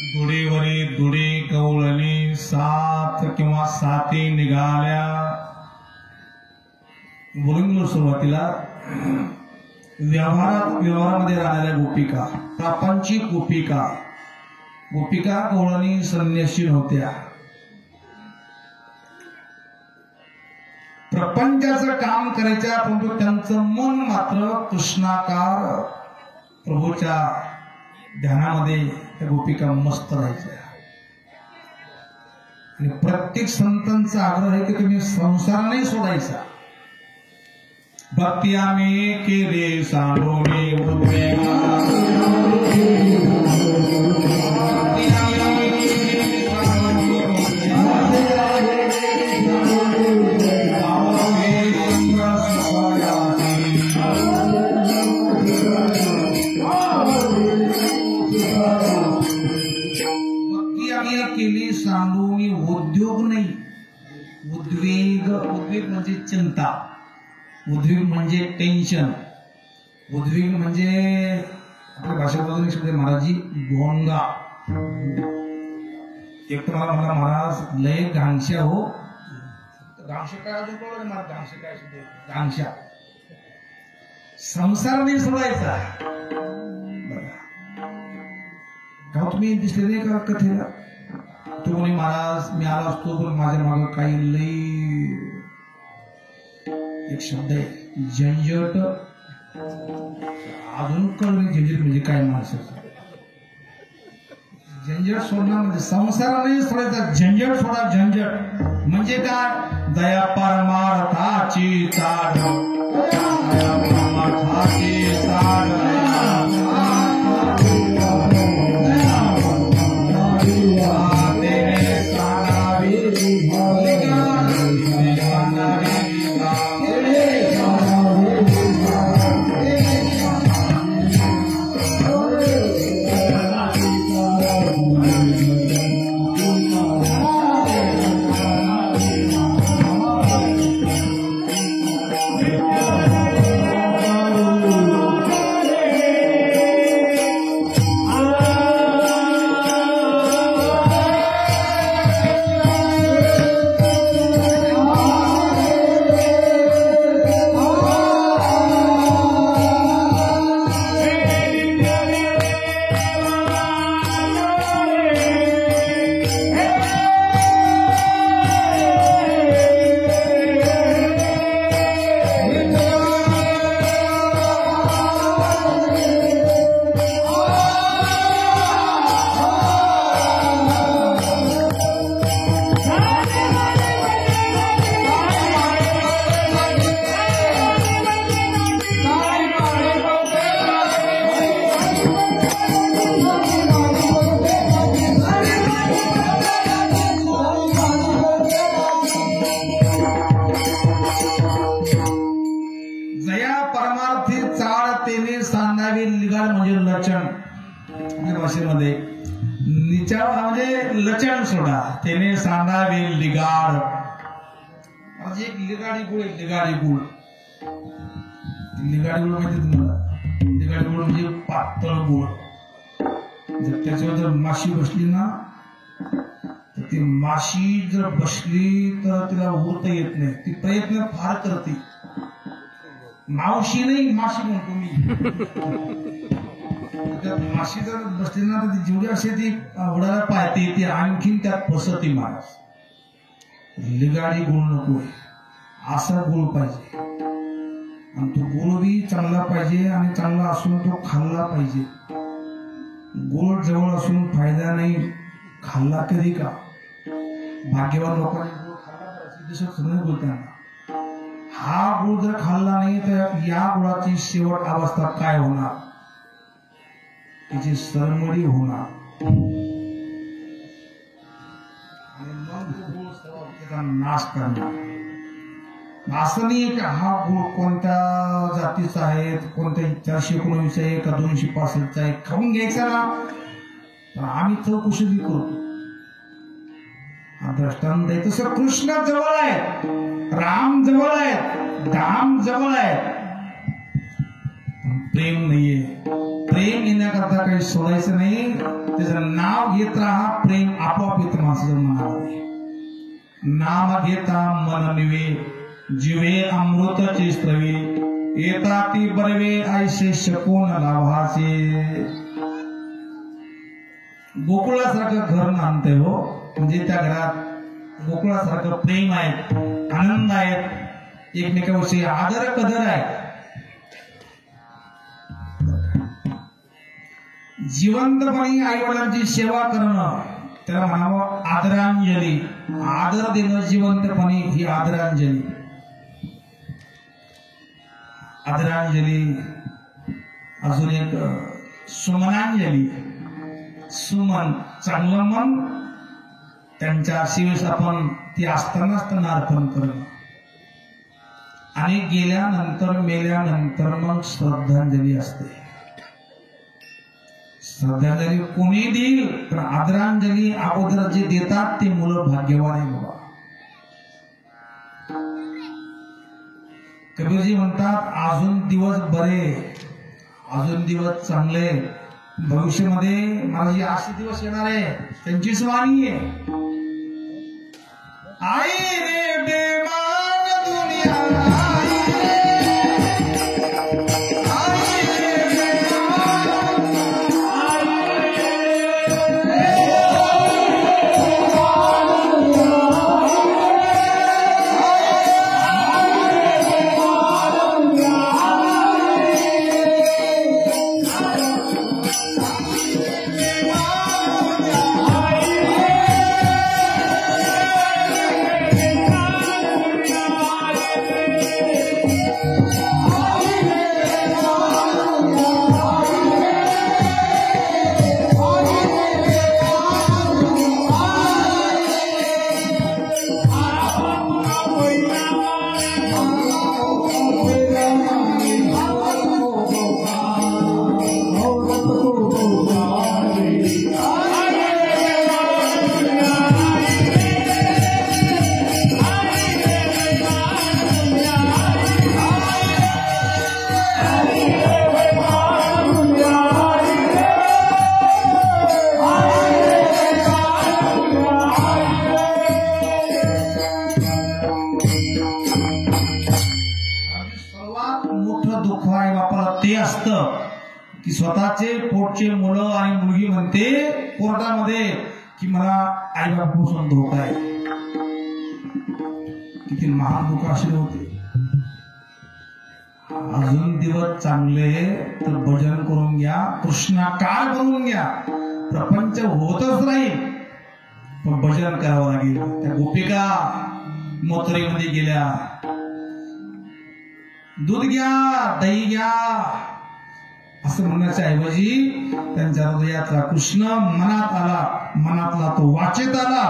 [SPEAKER 1] दुडेवरी दुडे गवळणी सात किंवा साती निघाल्या. बोलून गेलो सुरुवातीला व्यवहारामध्ये राहणाऱ्या गोपिका, प्रापंचिक गोपिका गवळणी संन्यासी नव्हत्या. प्रपंचाचं काम करायच्या, परंतु त्यांचं मन मात्र कृष्णाकार प्रभूच्या ध्यानामध्ये त्या गोपिका मस्त राहायच्या. आणि प्रत्येक संतांचा आग्रह आहे की तुम्ही संसार नाही सोडायचा. भक्ती आम्ही केले सांडोने केली सांडून उद्योग नाही. उद्वेग म्हणजे चिंता, उद्वेग म्हणजे टेन्शन, उद्वेग म्हणजे आपल्या भाषेमधून शब्द महाराजी गोंगा. एक तर मला महाराज लय गांगशा हो. गांगशा काय अजून कळलं मला, गांगशा काय शब्द, गांगशा संसार नाही सोडायचा. का तुम्ही दिसले नाही का कथेला? तो म्हणे महाराज मी आला असतो पण माझ्या मागे काही लई एक शब्द आहे झंझट. अजून कळलं झंझट म्हणजे काय माणसाचं. झंझट सोडणं म्हणजे संसार नाही सोडायचा, झंझट सोडा. झंझट म्हणजे काय? दया परमार्थाची चाड, दया परमार्थाची चाड. निचाळ म्हणजे लचण आपल्या भाषेमध्ये. निचाळ म्हणजे लचण सोडा, त्याने सांडावे लिगाड. म्हणजे एक लिगाडी गुळ आहे, लिगाडी गुळ. लिगाडी गुळ माहिती तुम्हाला? लिगाडी गुळ म्हणजे पातळ गुळ. जर त्याच्यावर जर माशी बसली ना, तर ती माशी जर बसली तर तिला उरता येत नाही. ती प्रयत्न फार करते. मावशी नाही, माशी म्हणतो मी. माशी जर बसली ना तर ती जेवढी असे ती उडायला पाहते, ती आणखीन त्यात फसते माणूस. लिगाडी गुळ नकोय, असा गुळ पाहिजे. आणि तो गुळ बी चांगला पाहिजे आणि चांगला असून तो खाल्ला पाहिजे. गुळ जवळ असून फायदा नाही, खाल्ला कधी का? भाग्यवान लोकांनी गुळ खाल्ला पाहिजे, दिसत नाही बोलताना. हा गुळ जर खाल्ला नाही तर या गुळाची शेवट अवस्था काय होणार? तिची सरमडी होणार. आणि मग तो गुळ सर्व त्याचा नाश करणार. असं नाही की हा गुळ कोणत्या जातीचा आहे, कोणत्या 419 आहे का 265 आहे, खाऊन घ्यायचा ना. तर आम्ही चौकशी बी करतो. हा दृष्टांत आहे. तसं कृष्ण जवळ आहे, राम जवळ आहेत, धाम जवळ आहेत, प्रेम नाहीये. प्रेम येण्याकरता काही सोडायचं नाही, त्याचं नाव घेत राहा. प्रेम आपोआप येतं माणसाच्या मनामध्ये. नाम घेता मन निवे, जीवे अमृतचे स्त्रवे, येता ती बरवे ऐसे शकून लाभाचे. गोकुळासारखं घर नांदते हो, म्हणजे त्या घरात गोकुळासारखं प्रेम आहे, आनंद आहेत, एकमेकाविषयी आदर कदर आहे. जिवंतपणे आई वडिलांची सेवा करणं त्याला म्हणावं आदरांजली. आदर देणं जिवंतपणे ही आदरांजली. आदरांजली. अजून एक सुमनांजली. सुमन चांगलं मन, त्यांच्या शिवेस आपण ती असतानाच त्यांना अर्पण करणं. आणि गेल्यानंतर मेल्यानंतर मग श्रद्धांजली असते. श्रद्धांजली कोणी देईल तर आदरांजली अगोदर जे देतात ते मुलं भाग्यवान आहे बाबा. कबीरजी म्हणतात अजून दिवस बरे, अजून दिवस चांगले, भविष्यामध्ये मला जे असे दिवस येणार आहे त्यांचीच वाणी आहे. आई रे बेमान दुनिया, की स्वतःचे पोटचे मुलं आणि मुलगी म्हणते कोर्टामध्ये की मला आई बापापासून धोका आहे. किती महान दुःख असे होते. अजून दिवस चांगले तर भजन करून घ्या, कृष्णाकार बनवून घ्या. प्रपंच होतच नाही पण भजन करावं लागेल. त्या गोपिका मथुरेमध्ये गेल्या, दूध घ्या, दही घ्या असं म्हणण्याच्या ऐवजी त्यांच्या हृदयातला कृष्ण मनात आला, मनातला तो वाचेत आला,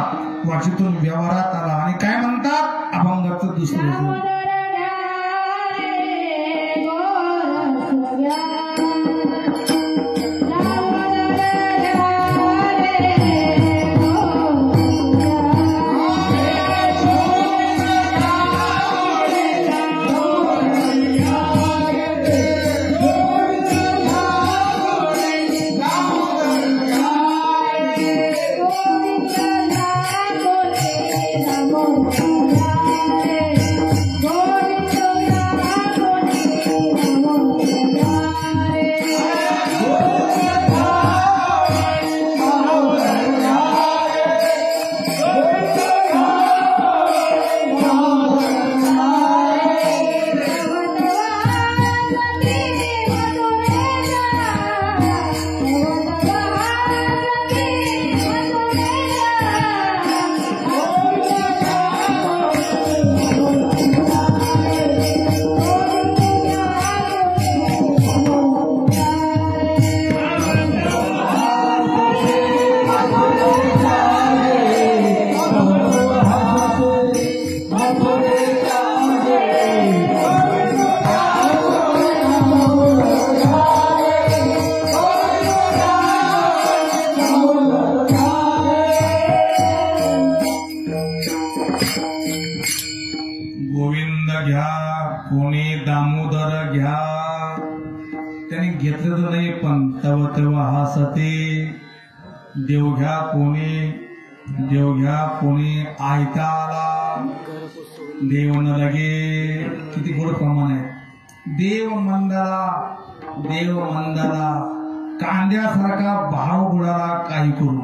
[SPEAKER 1] वाचेतून व्यवहारात आला. आणि काय म्हणतात अभंगाचं दुसरं कोणी दामोदर घ्या, त्याने घेतलं तर नाही पण तव तव हसते. देव घ्या कोणी आयताला, देव न लगे. किती गोड प्रमाण आहे. देव मंदाला कांद्यासारखा भाव बुडाला काही करू.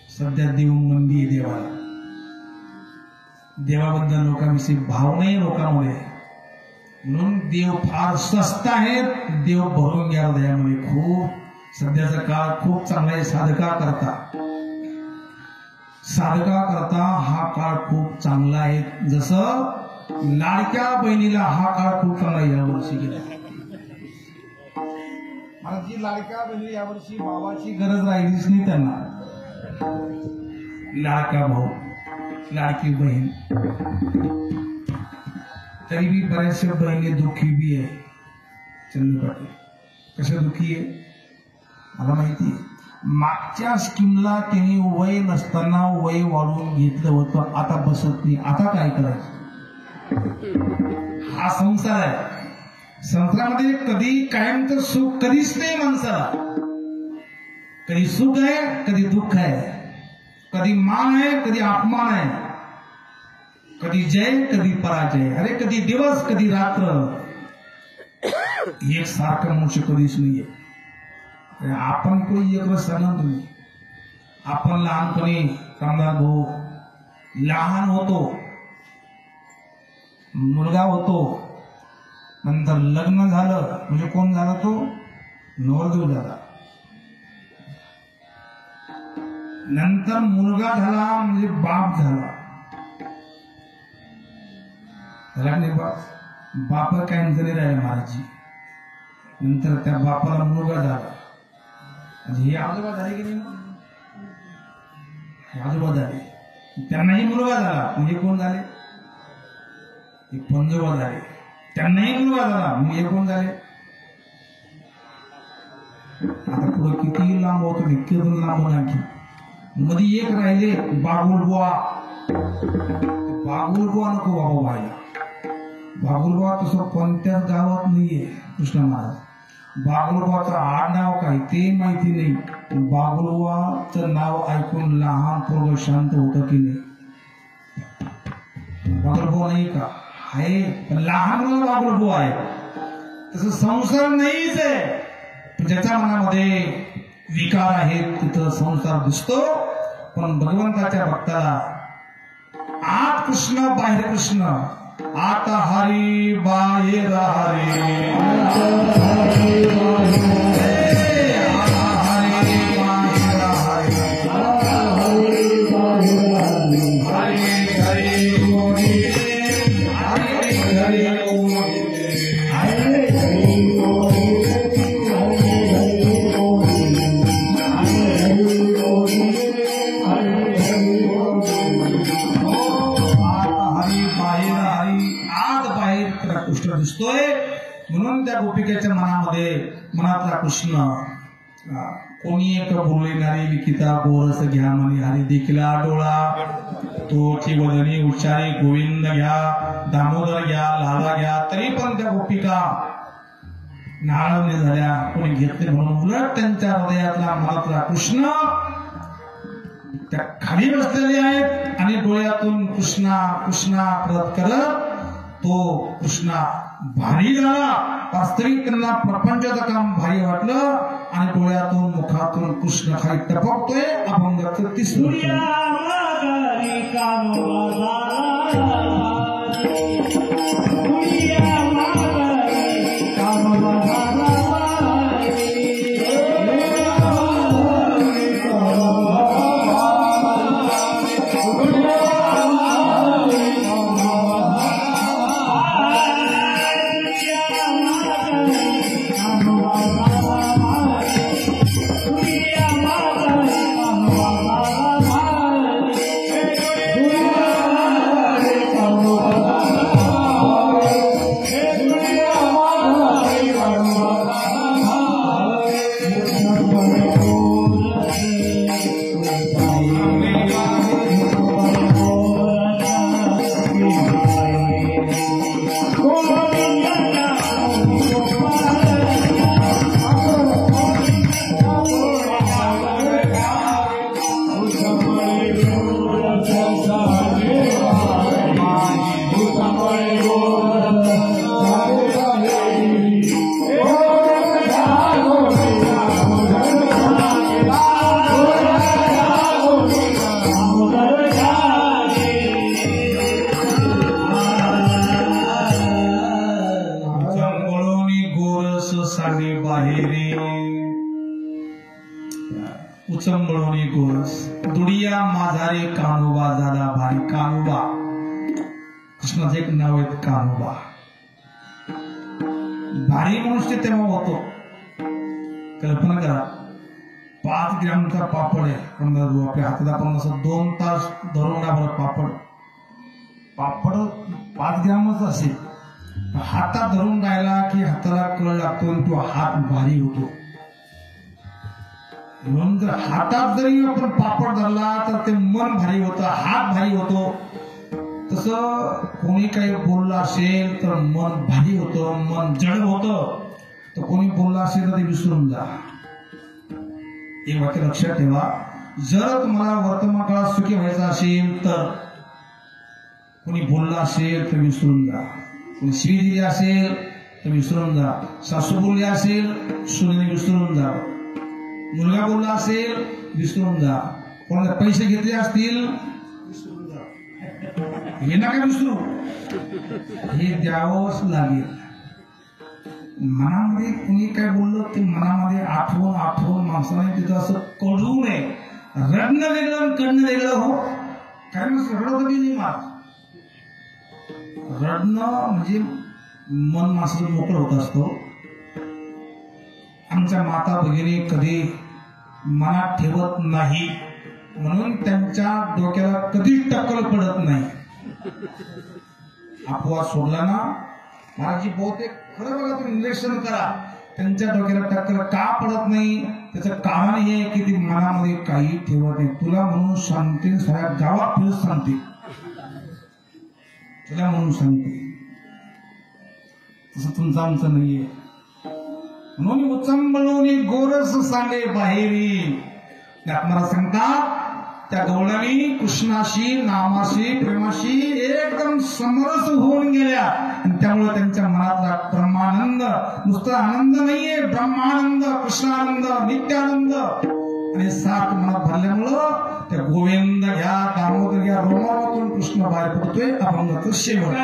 [SPEAKER 1] सध्या देव मंदी आहे देवाला. देवाबद्दल लोकांविषयी भाव नाही लोकांमध्ये, म्हणून देव फार स्वस्त आहे. देव भरून घ्या हृदयामध्ये. खूप सध्याचा काळ खूप चांगला आहे. साधका करता हा काळ खूप चांगला आहे. जसं लाडक्या बहिणीला हा काळ खूप चांगला यावर्षी गेला. मला जी लाडक्या बहिणी यावर्षी बाबाची गरज राहिलीच नाही त्यांना. लाडका भाऊ, लाडकी बहीण. तरी बी बऱ्याचशा बहिणी दुःखी बी आहे. चंद्र पाटील कशा दुःखी आहे मला माहिती आहे. मागच्या स्कीमला त्यांनी वय नसताना वय वाढवून घेतलं होतं. आता बसत नाही. आता काय करायचं. हा संसार आहे. संसारामध्ये कधी कायमचं सुख कधीच नाही माणसाला. कधी सुख आहे, कधी दुःख आहे, कधी मान आहे, कधी अपमान आहे, कधी जय, कधी पराजय. अरे कधी दिवस, कधी रात्र. एक सारखं मनुष्य कधीच नाहीये. आपण कोणी एक वेळ सांगा तुम्ही. आपण लहानपणी रामदास भाऊ लहान होतो, मुलगा होतो. नंतर लग्न झालं म्हणजे कोण झाला तो नवरदेव झाला. नंतर मुलगा झाला म्हणजे बाप झाला. बाप काय नाही राहिला महाराजी. नंतर त्या बापाला मुलगा झाला म्हणजे हे आजोबा झाले की नाही. आजोबा झाले, त्यांनाही मुलगा झाला म्हणजे कोण झाले. पंजोबा झाले, त्यांनाही मुलगा झाला म्हणजे कोण झाले. आता पुढे किती लांब होतो, इतके लांब आणखी. मध्ये एक राहिले बागुलबुवा. बागुलबुवा नको बाबा व्हायला. बागुलबुवा तसं कोणत्याच गावात नाहीये कृष्ण महाराज. बागुलबुवाचं आडनाव काय ते माहिती नाही. बागुलबुवाचं नाव ऐकून लहान पोरग शांत होतं की नाही. बागुलबुवा नाही का आहे, पण लहान मुलं बागुलबुवा आहे. तसं संसार नाहीच आहे. ज्याच्या मनामध्ये विकार आहेत तिथं संसार दिसतो. पण भगवंताच्या भक्ताला आत कृष्ण बाहेर कृष्ण. आता हरी बाहेर हरी. दिसतोय म्हणून त्या गोपिकेच्या मनातला कृष्ण. कोणी एक बोलणारी लिखिता गोरस घ्या म्हणे हरी देखीला डोळा. तोची वदनी उच्चारी गोविंद घ्या, दामोदर घ्या, लाला घ्या. तरी पण त्या गोपिका नाळवणे झाल्या. कोणी घेतले म्हणून उलट त्यांच्या हृदयातला मनातला कृष्ण त्या खाली बसलेले आहेत आणि डोळ्यातून कृष्णा कृष्णा करत तो कृष्णा भारी झाला. वास्तविक त्यांना प्रपंचाचं काम भारी वाटलं आणि डोळ्यातून मुखातून कृष्ण खाली टपकतोय. अभंगाचं 30
[SPEAKER 3] Hare
[SPEAKER 1] बाहेरी उचंबळून गोरस दुडिया माझारे कानोबा झाला भारी. कानोबा कृष्णाचं एक नाव आहे कानोबा. भारी मनुष्य तेव्हा होतो. कल्पना करा 5 ग्रॅमचा पापड आहे आपल्या हातात आपण असं 2 तास धरून बरं पापड 5 ग्रॅमच असेल. हातात धरून राहिला की हाताला कळ लागतो आणि तो हात भारी होतो. म्हणून जर हातात जरी आपण पापड धरला तर ते मन भारी होतं, हात भारी होतो. तसं कोणी काही बोललं असेल तर मन भारी होतं, मन जड होतं. तर कोणी बोललं असेल तर ते विसरून जा. एक वाक्य लक्षात ठेवा, जर तुम्हाला वर्तमान काळात सुखी व्हायचं असेल तर कोणी बोललं असेल तर विसरून जा. कोणी शिवी दिली असेल तर विसरून जा. सासू बोलली असेल सुनेने विसरून जा. मुलगा बोलला असेल विसरून जा. कोणाला पैसे घेतले असतील विसरून जा. हे नका विसरू, हे द्यावंच लागेल. मनामध्ये कुणी काय बोललं ते मनामध्ये आठवून माणसाने तिथं असं कळू नये. रडणं वेगळं कडणं वेगळं हो. कारण रडत नाही मार. रडणं म्हणजे मन माणसाचं मोकळं होत असतो. आमच्या माता भगिनी कधी मनात ठेवत नाही म्हणून त्यांच्या डोक्याला कधीच टक्कल पडत नाही. अपवाद सोडला ना महाराजी बहुतेक खरं बघा तुम्ही निरीक्षण करा त्यांच्या डोक्याला टक्कल का पडत नाही. त्याचं कारण हे की ती मनामध्ये काही ठेवत नाही. तुला म्हणून सांगते, सगळ्या गावात फिरत सांगते, तुला म्हणून सांगते. तसं तुमचं आमचं नाहीये. म्हणून उचंबळून गोरस सांगे बाहेरी. आत्माला सांगतात त्या गवळणी कृष्णाशी नामाशी प्रेमाशी एकदम समरस होऊन गेल्या आणि त्यामुळे त्यांच्या मनातला ब्रह्मानंद नुसता आनंद नाहीये, ब्रह्मानंद, कृष्णानंद, नित्यानंद आणि सात मनात भरल्यामुळं त्या गोविंद घ्या, दामोदर घ्या, रोमातून कृष्ण बाहेर पडतोय. अभंगाचं शेवट.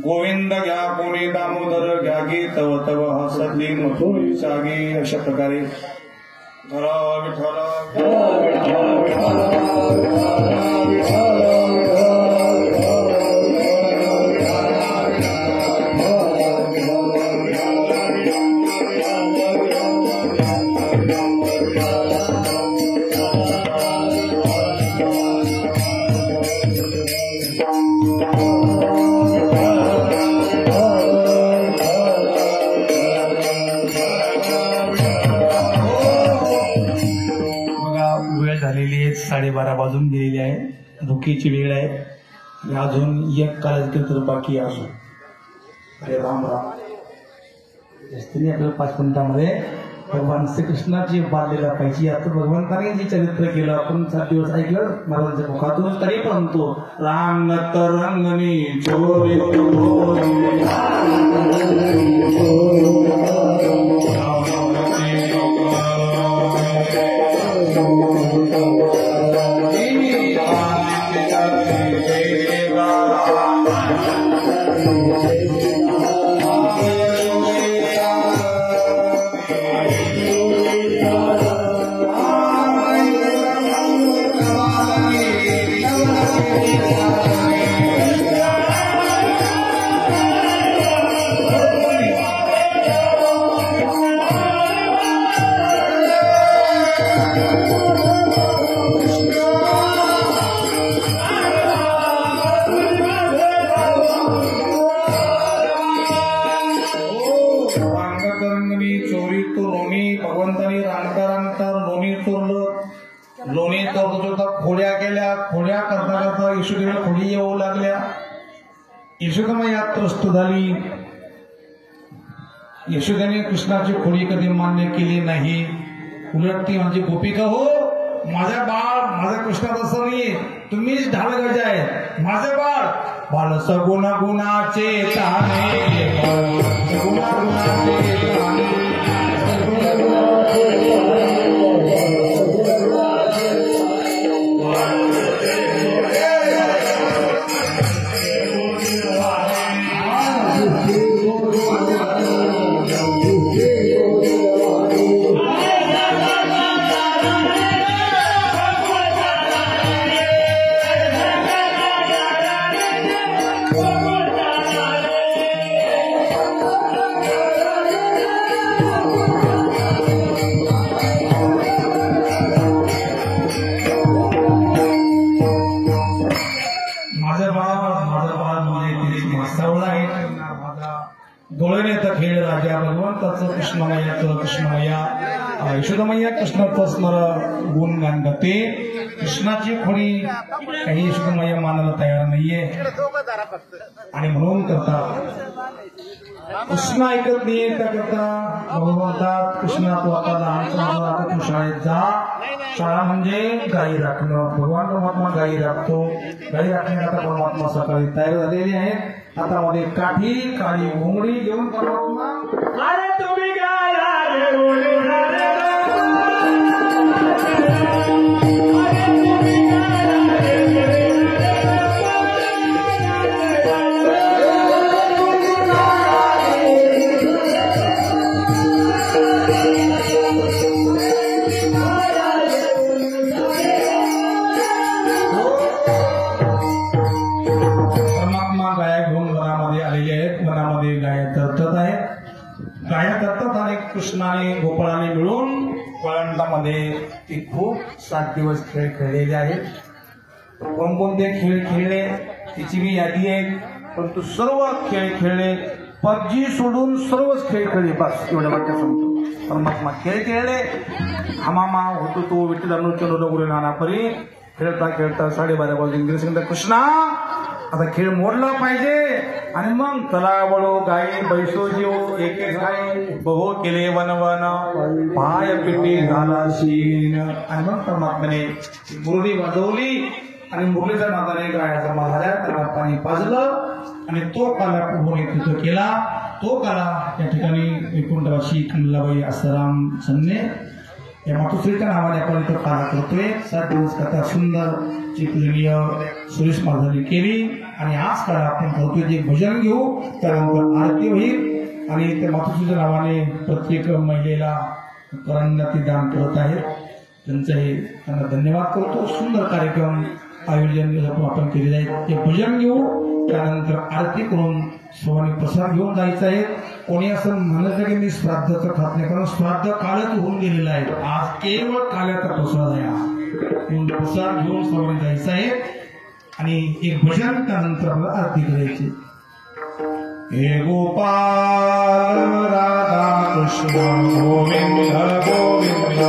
[SPEAKER 1] गोविंद घ्या कोणी दामोदर घ्या गे तव तव हसती मथुरी सागे अशा प्रकारे धरा विठ्ठला भुकीची वेळ आहे आणि अजून एक कालच बाकी असो. अरे राम राम. जास्तीने आपल्याला 5 मिनिटांमध्ये भगवान श्रीकृष्णाची बाललीला पाहिजे. आता भगवंताने जे चरित्र केलं आपण 7 दिवस ऐकलं महाराजांच्या मुखातून, तरी परंतु राम तरंगणी चोरी भगवंतानी रांगता लोणी चोरलं. लोणी चोरता खोड्या केल्या. खोड्या करता करता यशोदेला खोडी येऊ लागल्या. यशोदामाया त्रस्त झाली. यशोदेने कृष्णाची खोडी कधी मान्य केली नाही. उलट ती म्हणजे गोपिका, हो माझा बाळ माझा कृष्ण तसं नाहीये, तुम्हीच ढालगज आहे. माझे बाळ बाल सगुण गुणाचे ताने, सगुण गुणाचे ताने. डोळ्याने खेळ राजा भगवंताचं कृष्णमय्याचं कृष्णमय्या यशोदामय्या कृष्णाचं स्मर गुणगान गाते. कृष्णाची खोडी काही यशोदामय्या मानायला तयार नाहीये आणि म्हणून करता कृष्ण ऐकत नाहीये. त्याकरता भगवंतात कृष्णा तू आता लहान तू शाळेत जा. शाळा म्हणजे गाई राखणं. भगवान परमात्मा गाई राखतो. गाई राखण्याकरता परमात्मा सकाळी तयार झालेले आहेत. हातामध्ये काठी काळी घोंगडी घेऊन परमात्मा अरे तुम्ही कृष्णाने गोपाळाने मिळून वळंडामध्ये ती खूप 7 दिवस खेळ खेळलेले आहेत. कोणकोणते खेळ खेळले त्याची मी यादी आहे. परंतु सर्व खेळ खेळले. पबजी सोडून सर्वच खेळ खेळले. बस एवढ्या वाक्य सांगतो. परमात्मा खेळ खेळले. हमामा होतो तो विठ्ठल अनुचंद्र नाना परी खेळता खेळता 12:30 वाजून सांगता कृष्णा आता खेळ मोडला पाहिजे. आणि मग तलावळो गाई बैसो जीव एक एक गाई बहो केले वनवन पाय पिटी झाला शीन. आणि मग परमात्म्याने मुरली वाजवली आणि मुरलीच्या नादाने गाया जमा झाल्या. त्याला पाणी पाजलं आणि तो काला पुढे तिथं केला. तो काला त्या ठिकाणी वैकुंठवासी खंडलाबाई आसाराम सन्ने या मातोश्रीच्या नावाने आपण इथं काला करतोय. 7 दिवस कथा सुंदर चित्रणीय सुरेश महाराजांनी केली. आणि आज काळ आपण करतोय जे भजन घेऊ. त्यानंतर आरती होईल आणि त्या मातोश्रीच्या नावाने प्रत्येक महिलेला करांना ते दान करत आहेत. त्यांचंही त्यांना धन्यवाद करतो. सुंदर कार्यक्रम आयोजन आपण केलेले आहे. ते भजन घेऊ. त्यानंतर आरती करून स्वामी प्रसाद घेऊन जायचं आहे. कोणी असं म्हणायचं की मी श्राद्धाचं खात नाही, कारण श्राद्ध कालच होऊन गेलेलं आहे. आज केवळ काल्याचा प्रसाद आहे. म्हणून प्रसाद घेऊन स्वामी जायचं आहे आणि एक भजन त्यानंतर आपल्याला आरती करायची. हे गोपाल राधा कृष्ण गोविंद गोविंद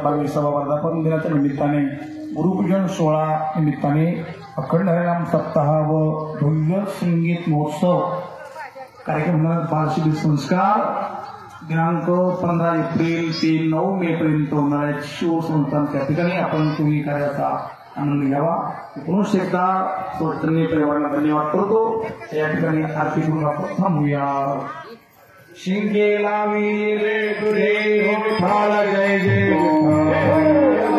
[SPEAKER 3] 12वा वर्धापन दिनाच्या निमित्ताने गुरुपूजन सोहळा निमित्ताने अखंड हरिनाम सप्ताह व भव्य संगीत महोत्सव कार्यक्रम बालशिबिर संस्कार दिनांक 15 एप्रिल ते 9 मे पर्यंत होणाऱ्या शिवसंस्थान त्या ठिकाणी आपण तुम्ही कार्याचा आनंद घ्यावा. पुनश एकदा स्वतंत्र परिवाराला धन्यवाद करतो. या ठिकाणी आरती करून आपण थांबूया. शिंके लावी रे तुरे विठ्ठल जय जय विठ्ठल.